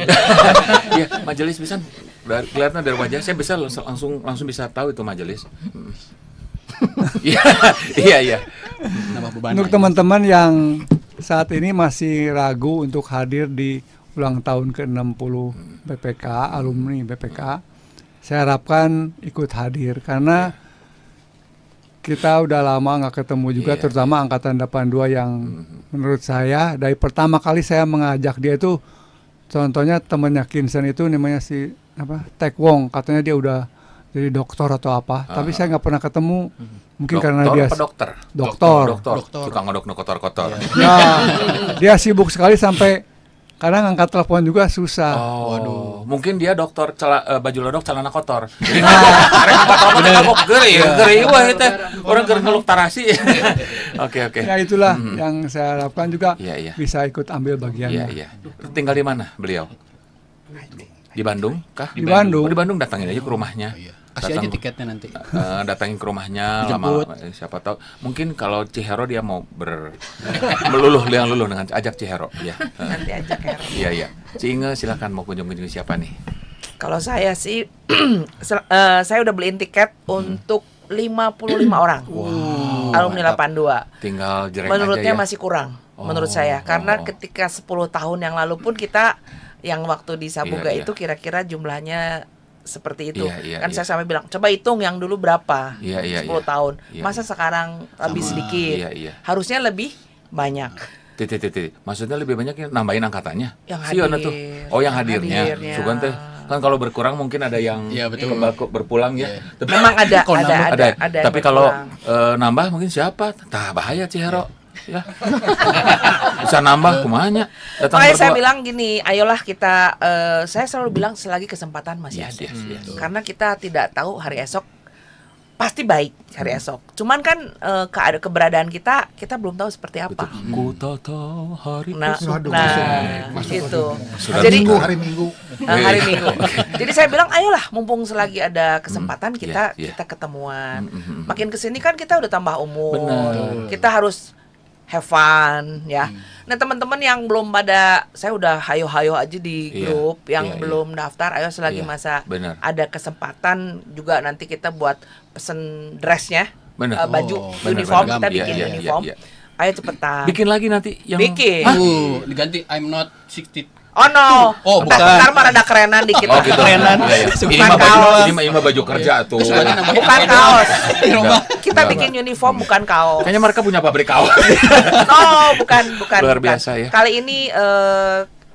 Iya, majelis pisan. Kelihatan dari wajah saya bisa langsung bisa tahu itu majelis. Iya. Nambah beban. Untuk teman-teman yang saat ini masih ragu untuk hadir di ulang tahun ke-60 BPK, alumni BPK, saya harapkan ikut hadir karena kita udah lama nggak ketemu juga, terutama angkatan 82 yang menurut saya dari pertama kali saya mengajak dia itu, contohnya temannya Kinsen itu namanya si Tek Wong, katanya dia udah jadi dokter atau apa, tapi saya nggak pernah ketemu, mungkin karena dia dokter. Dokter. Suka ngodok kotor-kotor. Ya, dia sibuk sekali sampai kadang angkat telepon juga susah. Waduh. Mungkin dia dokter baju lodok celana kotor. Jadi angkat telepon kok geri wah itu. Orang keur ngeluk tarasi. Oke. Ya itulah yang saya harapkan juga bisa ikut ambil bagiannya. Iya. Tinggal di mana beliau? Di Bandung kah? Di Bandung. Oh, di Bandung datangin aja ke rumahnya. Kasih aja tiketnya nanti. Datangin ke rumahnya lama, siapa tahu. Mungkin kalau Cihero dia mau meluluh dengan ajak Cihero ya. Nanti ajak Hero. Iya. Ciinge silakan mau kunjung-kunjung siapa nih? Kalau saya sih saya udah beliin tiket untuk 55 orang. Alumni 82. Tinggal jereng menurutnya aja ya. Masih kurang menurut saya karena ketika 10 tahun yang lalu pun kita yang waktu di Sabuga itu kira-kira jumlahnya seperti itu. Kan saya sampai bilang, coba hitung yang dulu berapa. 10 tahun. Masa sekarang lebih sedikit. Harusnya lebih banyak. Maksudnya lebih banyak ya nambahin angkatannya. Yang hadir. Oh, yang hadirnya. Sugan teh. Kan kalau berkurang mungkin ada yang berpulang ya. Tapi memang ada. Tapi kalau nambah mungkin siapa? Tah bahaya Cihero. Ya. Bisa nambah kumanya. Makanya saya bilang gini, ayolah kita saya selalu bilang selagi kesempatan masih ada. Karena kita tidak tahu hari esok pasti baik hari esok. Cuman kan keberadaan kita belum tahu seperti apa. Ku tahu hari esok. Itu. Jadi hari Minggu. Hari Minggu. Jadi saya bilang ayolah mumpung selagi ada kesempatan kita ketemuan. Makin kesini kan kita udah tambah umur. Kita harus have fun ya. Nah teman-teman yang belum pada, saya udah hayo-hayo aja di grup yang belum daftar, ayo selagi masa ada kesempatan juga nanti kita buat pesen dressnya, baju uniform kita bikin uniform. Ayo cepetan. Bikin lagi nanti yang bikin. Diganti I'm not 60. Oh no. Oh bukan. Ntar mah ada kerenan dikit. Oh gitu. Kerenan. Bukan kaos. Ini mah baju kerja tuh. Bukan kaos. Kita bikin uniform bukan kaos. Kayaknya mereka punya pabrik kaos. No, bukan. Luar biasa ya. Kali ini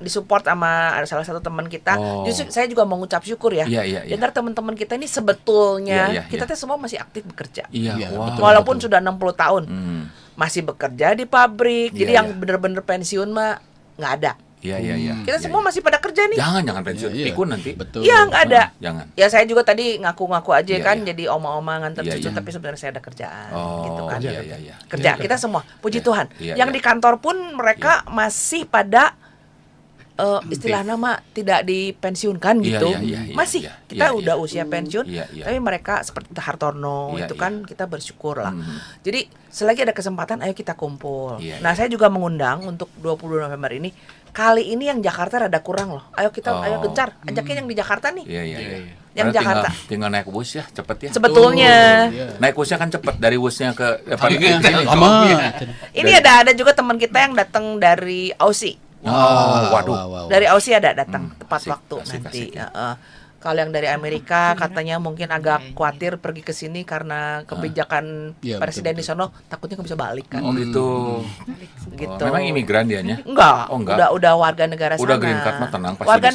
disupport sama ada salah satu teman kita. Justru saya juga mau ngucap syukur ya. Iya. Ntar teman-teman kita ini sebetulnya kita tuh semua masih aktif bekerja. Iya. Walaupun sudah 60 tahun. Masih bekerja di pabrik. Jadi yang bener-bener pensiun mah nggak ada. Iya. Kita semua masih pada kerja nih. Jangan pensiun. Pikun nanti. Iya nggak ada. Jangan. Ya saya juga tadi ngaku-ngaku aja kan jadi oma-oma nganter cucu tapi sebenarnya saya ada kerjaan gitu kan. Kerja kita semua. Puji Tuhan. Yang di kantor pun mereka masih pada istilah nama tidak dipensiunkan gitu. Masih kita udah usia pensiun tapi mereka seperti Hartono itu kan kita bersyukur lah. Jadi selagi ada kesempatan ayo kita kumpul. Nah, saya juga mengundang untuk 20 November ini. Kali ini yang Jakarta rada kurang loh. Ayo kita ayo gencar. Ajakin yang di Jakarta nih. Yang Jakarta. Tinggal naik bus ya, cepet ya. Sebetulnya. Naik busnya kan cepet dari busnya ke Ini ada juga teman kita yang datang dari Aussie. Waduh. Dari Aussie ada datang tepat waktu nanti. Kalau yang dari Amerika katanya mungkin agak khawatir pergi ke sini karena kebijakan presiden di sono takutnya nggak bisa balik kan. Oh gitu. Gitu. Memang imigran dianya? Enggak. Udah warga negara sana. Udah green card mah tenang pasti warga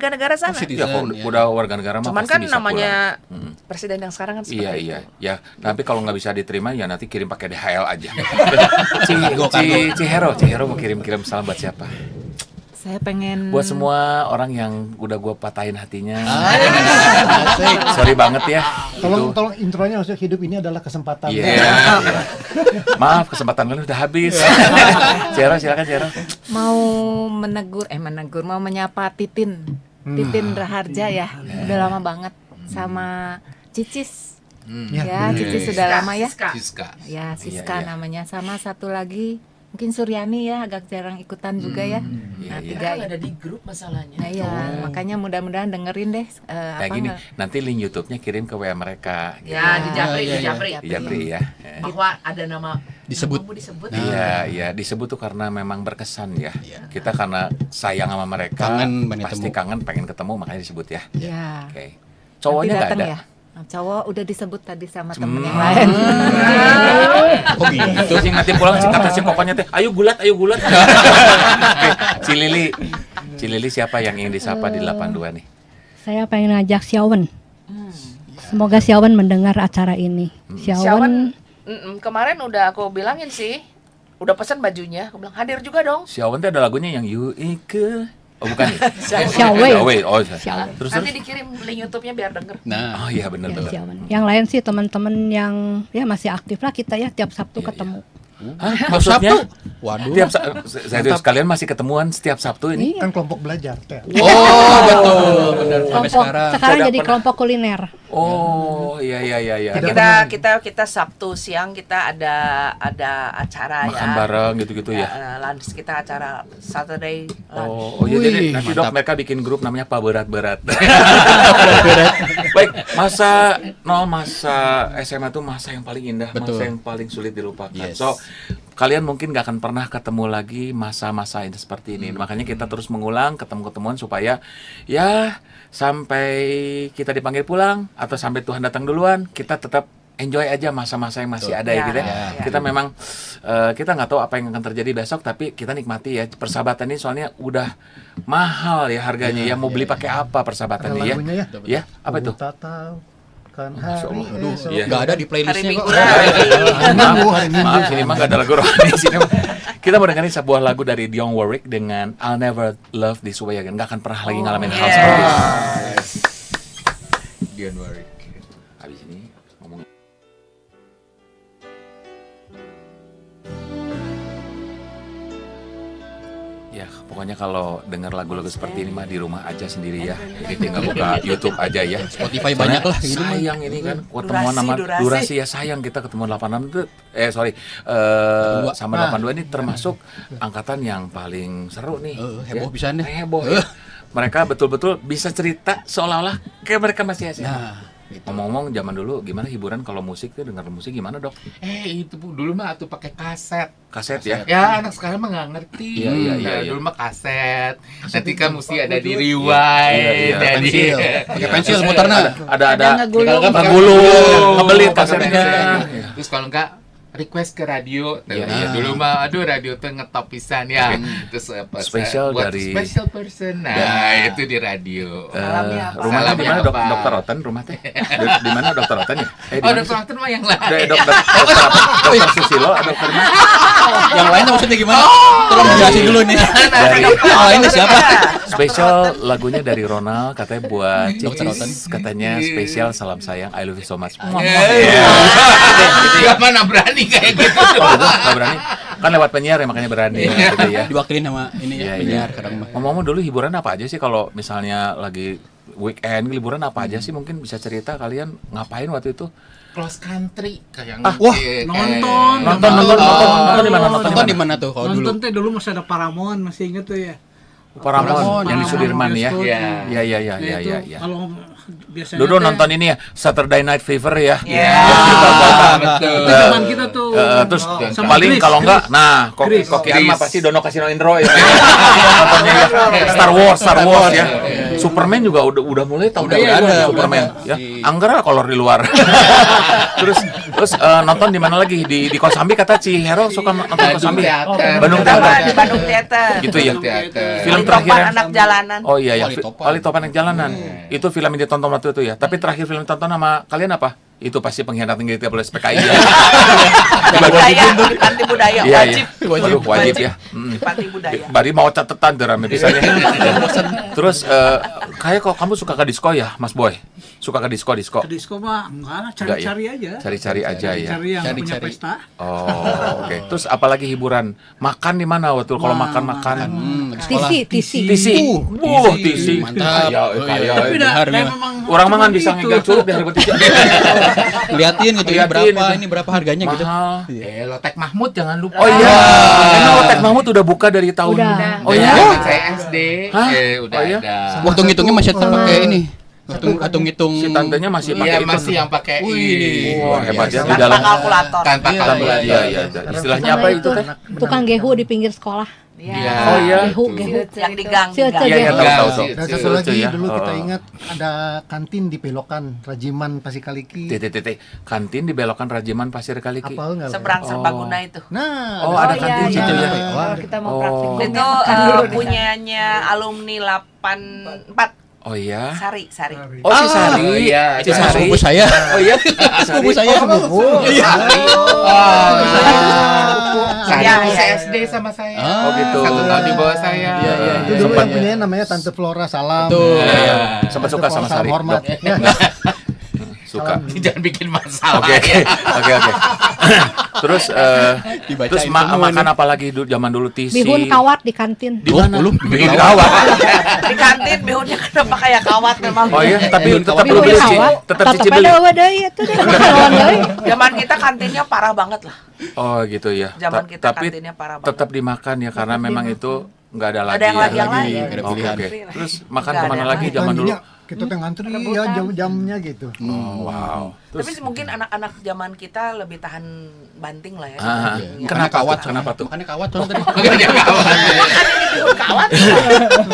negara sana. Ya, udah warga negara mah cuman pasti kan bisa namanya presiden yang sekarang kan seperti itu. Iya. Tapi kalau nggak bisa diterima ya nanti kirim pakai DHL aja. Cihero mau kirim salam buat siapa? Saya pengen buat semua orang yang udah gue patahin hatinya. Sorry banget ya. Tolong intronya maksudnya hidup ini adalah kesempatan. Maaf kesempatan kalian udah habis. Cero silakan Cero. Mau mau menyapa Titin Raharja ya. Udah lama banget sama Cicis. Cicis sudah lama ya. Siska namanya. Sama satu lagi mungkin Suryani ya agak jarang ikutan juga ya. Nah, tiga ada di grup masalahnya. Nah, makanya mudah-mudahan dengerin deh. Kayak gini, nanti link YouTube-nya kirim ke WA mereka. Ya, di Japri ya. Bahwa ada nama disebut. Iya, disebut tuh karena memang berkesan ya. Kita karena sayang sama mereka, pasti kangen pengen ketemu makanya disebut ya. Iya. Oke. Cowoknya nggak ada. Ya? Nah, cowok udah disebut tadi sama temen yang lain. Oh gitu. Sing nanti pulang kata si kokonya teh, ayo gulat. Cilili siapa yang ingin disapa di 82 nih? Saya pengen ngajak Xiaowen. Semoga Xiaowen mendengar acara ini. Xiaowen kemarin udah aku bilangin sih. udah pesan bajunya, aku bilang hadir juga dong. Xiaowen teh ada lagunya yang You Ike. Oh bukan. Xiaowei. Oh, terus nanti dikirim link YouTube-nya biar denger. Nah, oh iya benar. Yang lain sih teman-teman yang ya masih aktif lah kita ya tiap Sabtu ketemu. Hah? Maksudnya? Waduh. Tiap saya sekalian masih ketemuan setiap Sabtu ini. Kan kelompok belajar teh. Oh, betul. Benar sampai sekarang. Sekarang jadi kelompok kuliner. Oh, iya. Kita Sabtu siang kita ada acara makan bareng gitu-gitu ya. Lunch kita acara Saturday lunch. Oh iya, jadi nanti Dok mereka bikin grup namanya Pak Berat-Berat. Baik, masa SMA tuh masa yang paling indah, masa yang paling sulit dilupakan. So, kalian mungkin gak akan pernah ketemu lagi masa-masa ini seperti ini. Makanya kita terus mengulang ketemu-ketemuan supaya ya sampai kita dipanggil pulang atau sampai Tuhan datang duluan, kita tetap enjoy aja masa-masa yang masih ada ya gitu ya. Kita memang kita nggak tahu apa yang akan terjadi besok, tapi kita nikmati ya persahabatan ini soalnya udah mahal ya harganya. Ya mau beli pakai apa persahabatan ini ya? Ya, apa itu? Kan hari esok. Nggak ada di playlistnya kok. Maaf, sini mah nggak ada lagu rohani sini. Kita mau dengerin sebuah lagu dari Dionne Warwick dengan I'll Never Love This Way Again. Nggak akan pernah lagi ngalamin hal seperti ini. Dionne Warwick. Habis ini ngomong. Ya, pokoknya kalau dengar lagu-lagu seperti ini mah di rumah aja sendiri ya. Jadi tinggal buka YouTube aja ya. Spotify banyak lah. Sayang ini kan ketemuan sama durasi ya, sayang kita ketemuan 86 itu sama 82 ini termasuk angkatan yang paling seru nih. Heboh bisa nih. Heboh. Mereka betul-betul bisa cerita seolah-olah kayak mereka masih SMA. Gitu. Ngomong-ngomong zaman dulu gimana hiburan kalau musik tuh denger musik gimana Dok? Itu dulu mah tuh pakai kaset ya? Ya anak sekarang mah nggak ngerti. Iya. Dulu mah kaset. Nanti kan mesti ada di rewind. Pensil. Pakai pensil muterna. Ada ngegulung. Ngebelit kasetnya. Terus kalau enggak request ke radio. Dulu mah aduh radio tuh ngetop pisan ya. Terus apa? Spesial dari special person. Nah, itu di radio. Rumahnya di mana Dokter Roten rumah teh? Di mana Dokter Roten ya? Dokter Roten mah yang lain. Dokter Susilo, dokter mana? Yang lainnya maksudnya gimana? Tolong dijelasin dulu nih. Yang lainnya siapa? Spesial lagunya dari Ronald katanya buat Cicis, katanya spesial salam sayang I love you so much. Gak mana berani kayak gitu. Gak berani. Kan lewat penyiar ya makanya berani gitu ya. Diwakilin sama ini ya penyiar kadang mah. Ngomong-ngomong dulu hiburan apa aja sih kalau misalnya lagi weekend liburan apa aja sih mungkin bisa cerita kalian ngapain waktu itu? Cross country kayak nonton di mana tuh kalau dulu? Nonton teh dulu masih ada Paramount, masih inget tuh ya. Paramount yang di Sudirman ya. Iya. Kalau biasanya dulu nonton ini ya Saturday Night Fever ya. Betul. Zaman kita tuh. Terus paling kalau enggak kok kirim mah pasti Dono Kasino Indro ya. Nontonnya ya. Star Wars ya. Superman juga udah mulai tahu ada Superman ya. Anggara kolor di luar. Terus nonton di mana lagi? Di Kosambi kata Cihero suka nonton Kosambi. Bandung Theater. Gitu ya. Film terakhir Anak Jalanan. Oh iya ya. Wali Topan Anak Jalanan. Itu film yang ditonton waktu itu ya. Tapi terakhir film ditonton sama kalian apa? Itu pasti pengkhianatan kita boleh SPKI ya. Panti budaya wajib ya. Panti budaya. Bari mau catatan derame bisanya. Terus kayak kok kamu suka ke disco ya, Mas Boy? Suka ke disco? Ke disco mah enggak lah, cari-cari aja. Cari-cari aja ya. Cari yang punya pesta. Oh, oke. Terus apalagi hiburan? Makan di mana waktu kalau makan? Tisi. Tisi. Mantap. Kaya. Orang mangan bisa ngegal curug di harga tisi. Liatin gitu ya berapa harganya gitu. Lotek Mahmud jangan lupa. Oh iya. Emang Lotek Mahmud udah buka dari tahun. Udah. Oh iya. Saya SD. Udah ada. Waktu ngitungnya masih pakai ini. Waktu ngitung si tantenya masih pakai itu. Masih yang pakai ini. Wah, hebat ya di dalam kalkulator. Tanpa kalkulator. Iya. Istilahnya apa itu teh? Tukang gehu di pinggir sekolah. Oh iya. Gehu. Yang di gang. Iya, tahu. Dan satu lagi dulu kita ingat ada kantin di belokan Rajiman Pasir Kaliki. Kantin di belokan Rajiman Pasir Kaliki. Seberang Serbaguna itu. Nah, ada kantin situ ya. Kita mau praktik. Itu punyanya alumni 84. Oh iya. Sari. Oh si Sari. Oh, iya. Si Sari. Sepupu saya. Oh iya. Sepupu saya. Iya. Sari Iya, masih iya. SD sama saya. Oh gitu. 1 tahun di bawah saya. Iya, iya. Itu dulu yang punya namanya Tante Flora, salam. Betul. Iya, iya. Sempat Tante suka Flora, sama Sari. salam hormat. Dok. Ya. Suka. Jangan bikin masalah. Oke. Terus Dibacain makan semua apa lagi zaman dulu tisi. Bihun kawat di kantin. Di mana? Bihun kawat. Di kantin bihunnya kenapa kayak kawat memang. Oh iya, tapi tetap Bihun beli kawat. tetap cici Tetep beli. ada deui itu deh. Makanan deui. Zaman kita kantinnya parah banget lah. Oh gitu ya. Zaman kita Tapi kantinnya parah banget. tetap dimakan ya karena memang itu nggak ada lagi. Ada yang ya. lagi yang lain. Nggak ada Oke, pilihan. oke. Terus makan Nggak kemana ada lagi yang zaman dulu? Kita tuh ngantri ya jam-jamnya gitu. Oh, wow. Tapi mungkin anak-anak zaman kita lebih tahan banting lah ya. Iya. Kenapa kawat? Kenapa tuh? Makanya kawat soalnya tadi. Makanya kawat. Bihun kawat.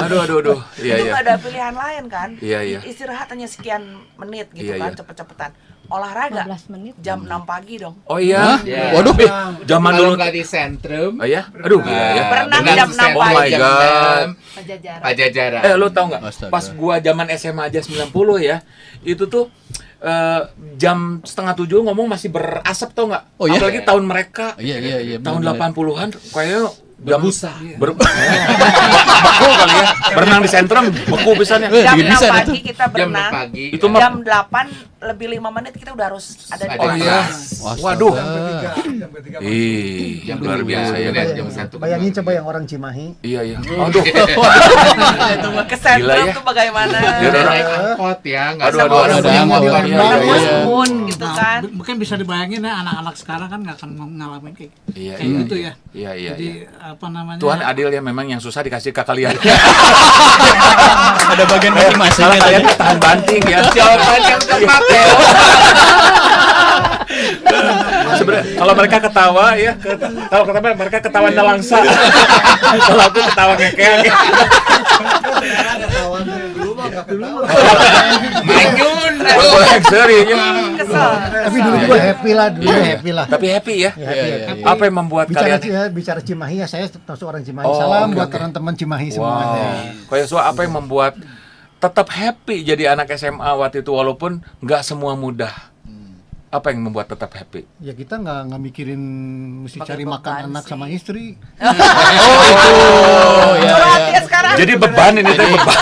Aduh. Iya, Itu iya. nggak ada pilihan lain kan. Iya, iya. Istirahat hanya sekian menit gitu Iya, kan, iya. cepet-cepetan. Olahraga 15 menit. jam 6 pagi dong. Oh iya. Iya. Waduh. Zaman Kalau dulu. nggak di sentrum. Oh iya. Aduh, iya ya. Berenang berenang jam di 6 sentrum Oh my pagi. jam God. 6. Pajajaran. Pajajaran. Lu tau nggak? Astaga. Pas gua zaman SMA aja 90 ya, itu tuh jam 6:30 ngomong masih berasap tau nggak? Oh, iya? Apalagi tahun mereka. Iya. Tahun bener. 80-an kayaknya berbusa. Beku kali ya. Berenang di sentrum, beku pisannya. Jam Bikin 6 bisa pagi kita Jam berenang. pagi. Itu mah Jam 8 lebih 5 menit kita udah harus ada di Ada Oh di iya. kelas. Waduh. Astaga. Ih, Jam luar biasa ya. Bener, jam 1. Bayangin coba yang orang Cimahi. Iya. Aduh. ke sentrum Gila ya. tuh bagaimana. Iya, Udah orang- naik angkot ya, nggak Aduh, sama aduh, orang aduh. semua di Iya, Lembang. iya, iya. Pun gitu Nah, kan. mungkin bisa dibayangin ya anak-anak sekarang kan nggak akan ngalamin kayak Iya, kayak gitu ya. Iya. Jadi apa namanya? Tuhan adil ya, memang yang susah dikasih ke kalian. Ada bagian masing-masing. Salah kalian tahan banting ya. Jawaban yang tepat ya. Sebenarnya kalau mereka ketawa ya, kalau kata mereka ketawa nelangsa. Kalau aku ketawa ngekek. Manyun. Serius ya. Kesel. Tapi dulu gue happy lah, happy lah. Tapi happy ya. Happy. Apa yang membuat kalian? Bicara Cimahi ya, saya termasuk orang Cimahi. Oh, Salam oke, buat oke. teman-teman Cimahi semua. Wow. Kayak apa yang membuat tetap happy jadi anak SMA waktu itu walaupun nggak semua mudah? Apa yang membuat tetap happy? Ya kita nggak mikirin mesti Pakai cari beban makan anak sih. sama istri. Oh iya. Curhat ya sekarang. Jadi beban ini teh beban.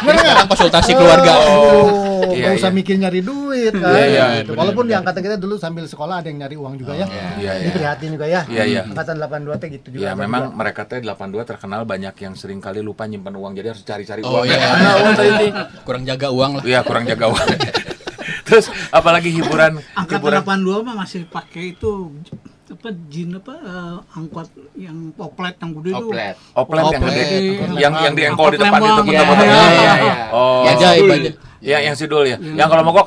Sekarang konsultasi keluarga. Oh, Iya, nggak usah iya. mikir nyari duit kan. Iya, iya, Gitu. benar, Walaupun di benar. angkatan kita dulu sambil sekolah ada yang nyari uang juga ya. Iya, iya. Ini prihatin juga ya. Iya, iya. Angkatan 82 teh gitu juga. Ya ada memang juga. mereka teh 82 terkenal banyak yang sering kali lupa nyimpan uang jadi harus cari-cari Oh uang. iya. Mana uang tadi? Kurang jaga uang lah. Iya, kurang jaga uang. Terus apalagi hiburan Angkatan 82 mah masih pakai itu apa angkot yang oplet yang gede itu. Oplet. oplet yang Oplet. gede Iya. yang diengkol di Angkot depan itu Lembang. putar-putar. Iya, iya, iya. Oh. Bajai, Sidul. bajai. Ya, yang sidul ya. Yang kalau mogok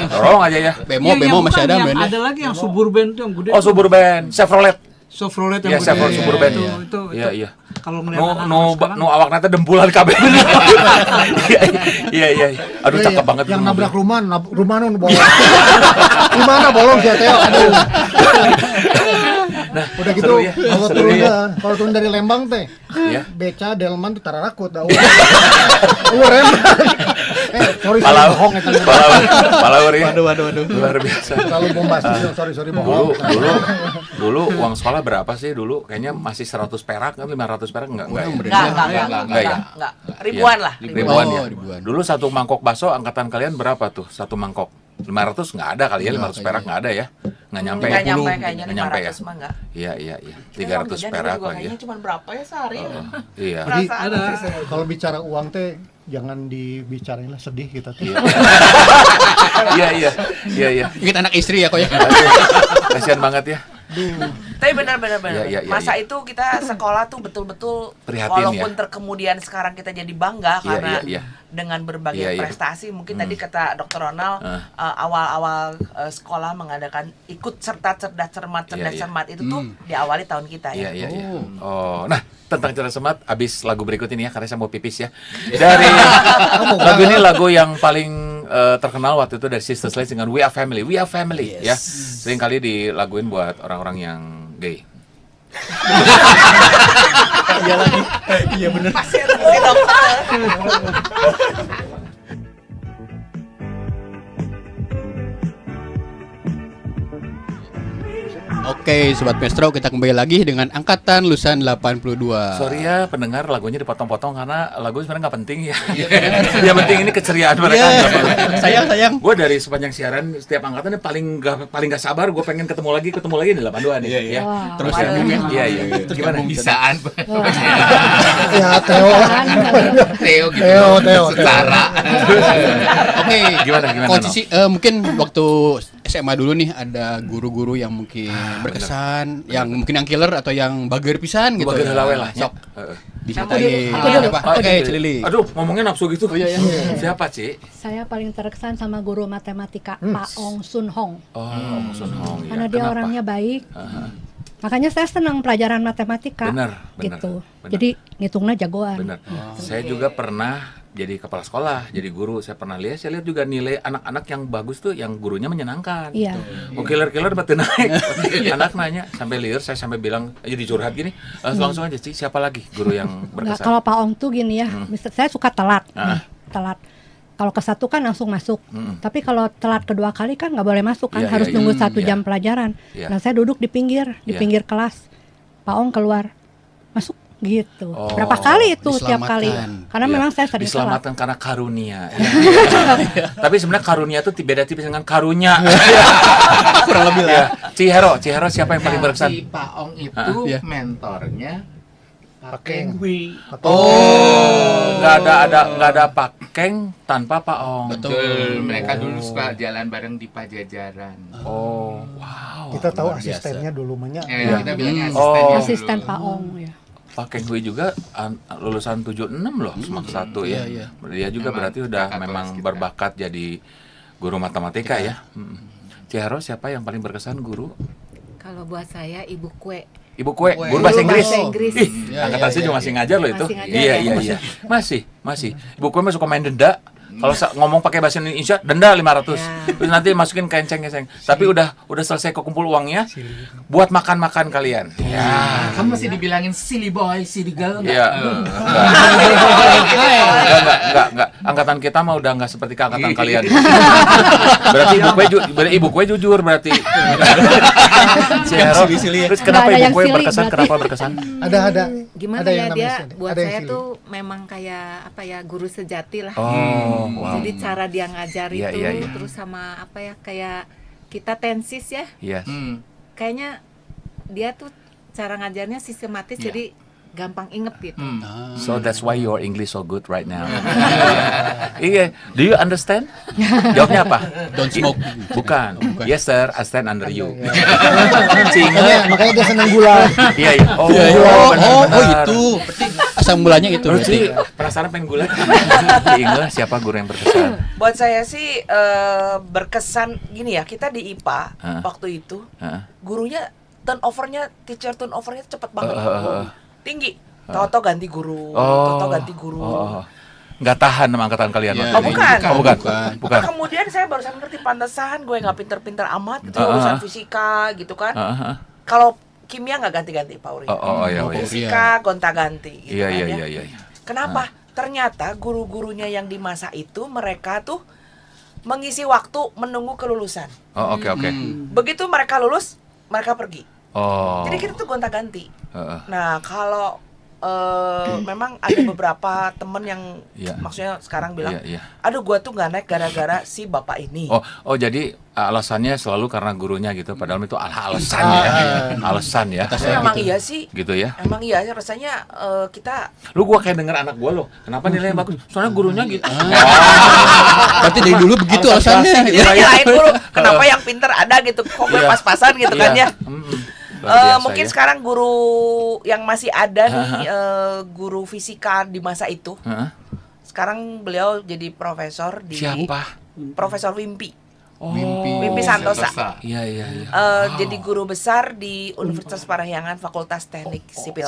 dorong aja ya. Bemo Iya, bemo yang masih bukan, ada yang men. ada lagi yang Suburban tuh yang gede. Oh, Suburban, Chevrolet. Chevrolet Iya, yang gede. Chevrolet Suburban. Itu. Iya, iya. Kalau melihat Nu anak-anak sekarang, awakna teh dempulan kabeh. Iya. Aduh, Iya, cakep banget yang itu nabrak mobil. rumah nun bolong. Gimana bolong sih Teo? Aduh. Nah, Udah gitu seru ya. kalau Seru turun ya. kalau turun dari Lembang teh, Iya. beca Delman tuh tararakut dah. Rembang. Sorry Palau. bohong eta. Palawur ya. Waduh. Luar biasa. Terlalu bombastis, sorry bohong. Dulu uang sekolah berapa sih dulu? Kayaknya masih 100 perak kan 500 perak enggak ya? Enggak ya? enggak. Ribuan Iya, lah. Ribuan ya. Oh, ribuan. Dulu satu mangkok bakso angkatan kalian berapa tuh? Satu mangkok. 500 nggak ada kali ya, 500 perak nggak ada ya. Nggak nyampe Enggak ya? nyampe kayaknya Nggak nyampe ya? 500 mah enggak. Iya. 300 perak juga lah ya. kayaknya cuma berapa ya sehari. Iya. Jadi Perasaan. kalau bicara uang teh jangan dibicarain lah, sedih kita tuh. Iya. Ingat anak istri ya kok ya. Kasihan banget ya. Tapi benar. Iya, Masa itu kita sekolah tuh betul-betul Prihatin walaupun ya. terkemudian sekarang kita jadi bangga Iya, karena iya. dengan berbagai Iya, iya. prestasi. Mungkin tadi kata Dr. Ronald awal-awal sekolah mengadakan ikut serta cerdas cermat itu tuh diawali tahun kita ya. Iya. Oh, nah tentang cerdas cermat abis lagu berikut ini ya karena saya mau pipis ya. Dari lagu ini lagu yang paling terkenal waktu itu dari Sister Sledge dengan We Are Family. We Are Family ya. Sering kali dilaguin buat orang-orang yang gay. Iya lagi. Iya benar. Pasien si dokter. Oke, Sobat Maestro, kita kembali lagi dengan Angkatan Lulusan 82. Sorry ya pendengar, lagunya dipotong-potong karena lagu sebenarnya nggak penting ya. Yang penting ini keceriaan mereka. Sayang. Gue dari sepanjang siaran setiap angkatan paling nggak sabar. Gue pengen ketemu lagi di 82 nih. Iya. Ya. Terus Iya. Gimana? Bisaan. Ya Theo Theo gitu. Secara. Oke, gimana? Kondisi mungkin waktu SMA dulu nih ada guru-guru yang mungkin berkesan, yang mungkin yang killer atau yang bager pisan gitu. Bager heula we lah. Sok. Dulu. Oke, Cilili. Aduh, ngomongnya nafsu gitu. Siapa, Ci? Saya paling terkesan sama guru matematika Pak Ong Sun Hong. Ong Sun Hong. Karena dia orangnya baik. Makanya saya senang pelajaran matematika. Benar. Gitu. Jadi ngitungnya jagoan. Benar. Saya juga pernah jadi kepala sekolah, jadi guru. Saya lihat juga nilai anak-anak yang bagus tuh yang gurunya menyenangkan. Iya. Oh, killer dapat naik. Anak nanya sampai liar, saya sampai bilang jadi curhat gini. Langsung aja sih, siapa lagi guru yang berkesan? Kalau Pak Ong tuh gini ya, saya suka telat. Telat. Kalau ke satu kan langsung masuk. Tapi kalau telat kedua kali kan nggak boleh masuk kan, harus nunggu 1 jam pelajaran. Nah, saya duduk di pinggir kelas. Pak Ong keluar, masuk. Gitu. Berapa kali itu tiap kali? Karena memang saya sering diselamatkan karena karunia. Tapi sebenarnya karunia itu beda tipis dengan karunya. Kurang lebih lah. Cihero siapa yang paling berkesan? Si Pak Ong itu mentornya Pak Keng Hui. Nggak ada Pak Keng tanpa Pak Ong. Betul. Mereka dulu suka jalan bareng di Pajajaran. Wow. Kita tahu asistennya dulu banyak. Kita bilangnya asisten Pak Ong ya. Pak Keng Hui juga lulusan 76 loh, Semak 1 ya. Dia juga berarti udah memang berbakat jadi guru matematika ya. Ciharo siapa yang paling berkesan guru? Kalau buat saya Ibu Kue. Ibu Kue, guru bahasa Inggris. Angkatan saya juga masih ngajar loh itu. Iya. Masih. Ibu Kue masuk main denda. Kalau ngomong pakai bahasa Indonesia denda 500. Terus nanti masukin kenceng. Tapi udah selesai kekumpul uangnya buat makan kalian. Ya. Kamu masih dibilangin silly boy, silly girl enggak? Iya. Enggak. Angkatan kita mah udah enggak seperti angkatan kalian. Berarti Ibu Kue jujur berarti. Terus kenapa Ibu Kue berkesan? Kenapa berkesan? Ada. Gimana ya dia buat saya tuh memang kayak guru sejati lah. Wow. Jadi cara dia ngajar itu terus sama kayak kita tensis ya. Kayaknya dia tuh cara ngajarnya sistematis jadi gampang inget gitu. So that's why your English so good right now. Iya. Do you understand? Jawabnya apa? Don't smoke. Bukan. Yes sir, I stand under you. Makanya dia senang gula. Iya. Oh itu. Berarti asal mulanya itu. Berarti penasaran pengen gula. Ingat siapa guru yang berkesan? Buat saya sih berkesan gini ya, kita di IPA waktu itu gurunya teacher turnovernya cepet banget. Tinggi. Toto ganti guru. Nggak tahan sama angkatan kalian. Bukan. Kemudian saya barusan ngerti pantesan gue nggak pinter-pinter amat gitu urusan fisika gitu kan. Kalau kimia nggak ganti-ganti Pak Uri. Fisika gonta-ganti gitu kan ya. Iya. Kenapa? Ternyata guru-gurunya yang di masa itu mereka tuh mengisi waktu menunggu kelulusan. Oke. Begitu mereka lulus, mereka pergi. Jadi kita tuh gonta-ganti. Nah, kalau memang ada beberapa temen yang maksudnya sekarang bilang, aduh gua tuh nggak naik gara-gara si bapak ini. Jadi alasannya selalu karena gurunya gitu, padahal itu alasan ya. Tapi emang iya sih. Gitu ya. Emang iya rasanya kita. Gua kayak denger anak gua loh. Kenapa nilainya bagus? Soalnya gurunya gitu. Berarti dari dulu begitu alasannya. Nyalain guru. Kenapa yang pinter ada gitu? Kok gue pas-pasan gitu kan ya? Mungkin sekarang guru yang masih ada nih guru fisika di masa itu. Sekarang beliau jadi profesor di Profesor Wimpi. Wimpi Santosa. Iya. Jadi guru besar di Universitas Parahyangan Fakultas Teknik Sipil.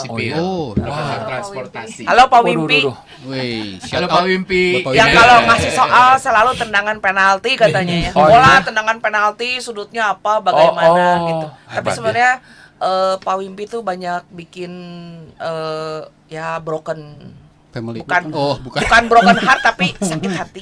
Profesor transportasi. Halo Pak Wimpi. Halo Pak Wimpi. Yang kalau ngasih soal selalu tendangan penalti katanya ya. Bola tendangan penalti, sudutnya apa, bagaimana gitu. Tapi sebenarnya Pak Wimpi tuh banyak bikin ya broken family. Bukan bukan broken heart tapi sakit hati.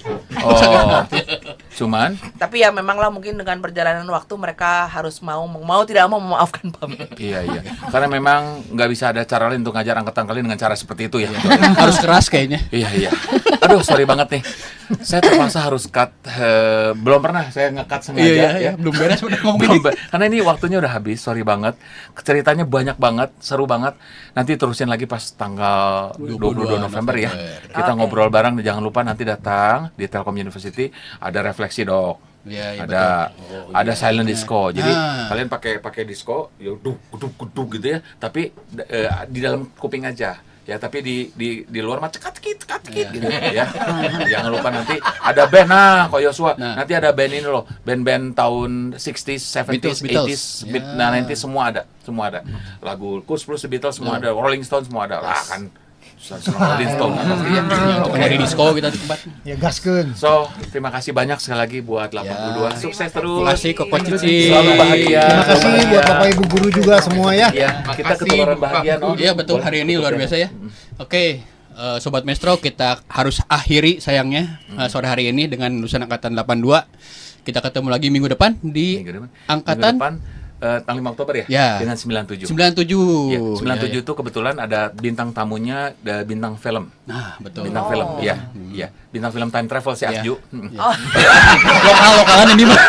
Cuman tapi ya memang lah mungkin dengan perjalanan waktu mereka harus mau tidak mau memaafkan Pak Wimpi. Iya. Karena memang nggak bisa ada cara lain untuk ngajar angkatan kalian dengan cara seperti itu ya. Harus keras kayaknya. Iya. Aduh, sorry banget nih. Saya terpaksa harus cut. Belum pernah saya nge-cut sengaja ya. Belum beres udah ngomong. Karena ini waktunya udah habis, sorry banget. Ceritanya banyak banget, seru banget. Nanti terusin lagi pas tanggal 22 November ya. Kita ngobrol bareng, jangan lupa nanti datang di Telkom University, ada refleksi dok. Ya, ada silent disco. Jadi kalian pakai disco, ya guduk gitu ya, tapi di dalam kuping aja. Ya tapi di luar mah cekat-cekit gitu ya. Jangan lupa nanti ada band kok Yosua. Nanti ada band ini loh, band-band tahun 60s, 70s, 80s, 90s semua ada. Lagu Kus plus The Beatles semua ada, Rolling Stones semua ada. Lah kan Rolling Stones pasti ya. Dari disco kita di tempat. Ya gaskeun. So, terima kasih banyak sekali lagi buat 82. Sukses terus. Terima kasih Koko Cici. Selalu bahagia. Terima kasih buat Bapak Ibu guru juga semua ya. Kita ketularan bahagia no. Iya betul, hari ini luar biasa ya. Oke, Sobat Maestro, kita harus akhiri sayangnya sore hari ini dengan lulusan angkatan 82. Kita ketemu lagi minggu depan di angkatan tanggal 5 Oktober ya? Dengan 97. 97. Ya, 97 itu kebetulan ada bintang tamunya, ada bintang film. Nah, betul. Bintang film, iya. Bintang film time travel si Asju. Lokal-lokalan ini mah.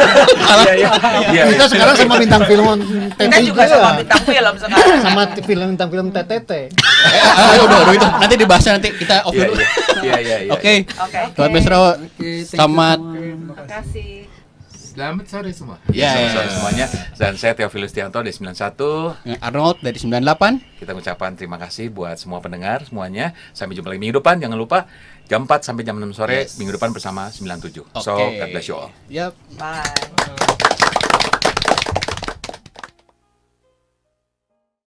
Iya. Kita sekarang sama bintang film Kita juga sama bintang film sekarang. Sama bintang film TTT. Aduh, itu nanti dibahasnya, nanti kita off dulu. Iya. Oke. Sobat Maestro, selamat. Terima kasih. Selamat sore semua. Selamat sore semuanya. Dan saya Theophilus Tianto dari 91. Arnold dari 98. Kita mengucapkan terima kasih buat semua pendengar semuanya. Sampai jumpa lagi minggu depan. Jangan lupa jam 4 sampai jam 6 sore minggu depan bersama 97. So, God bless you all. Yep. Bye.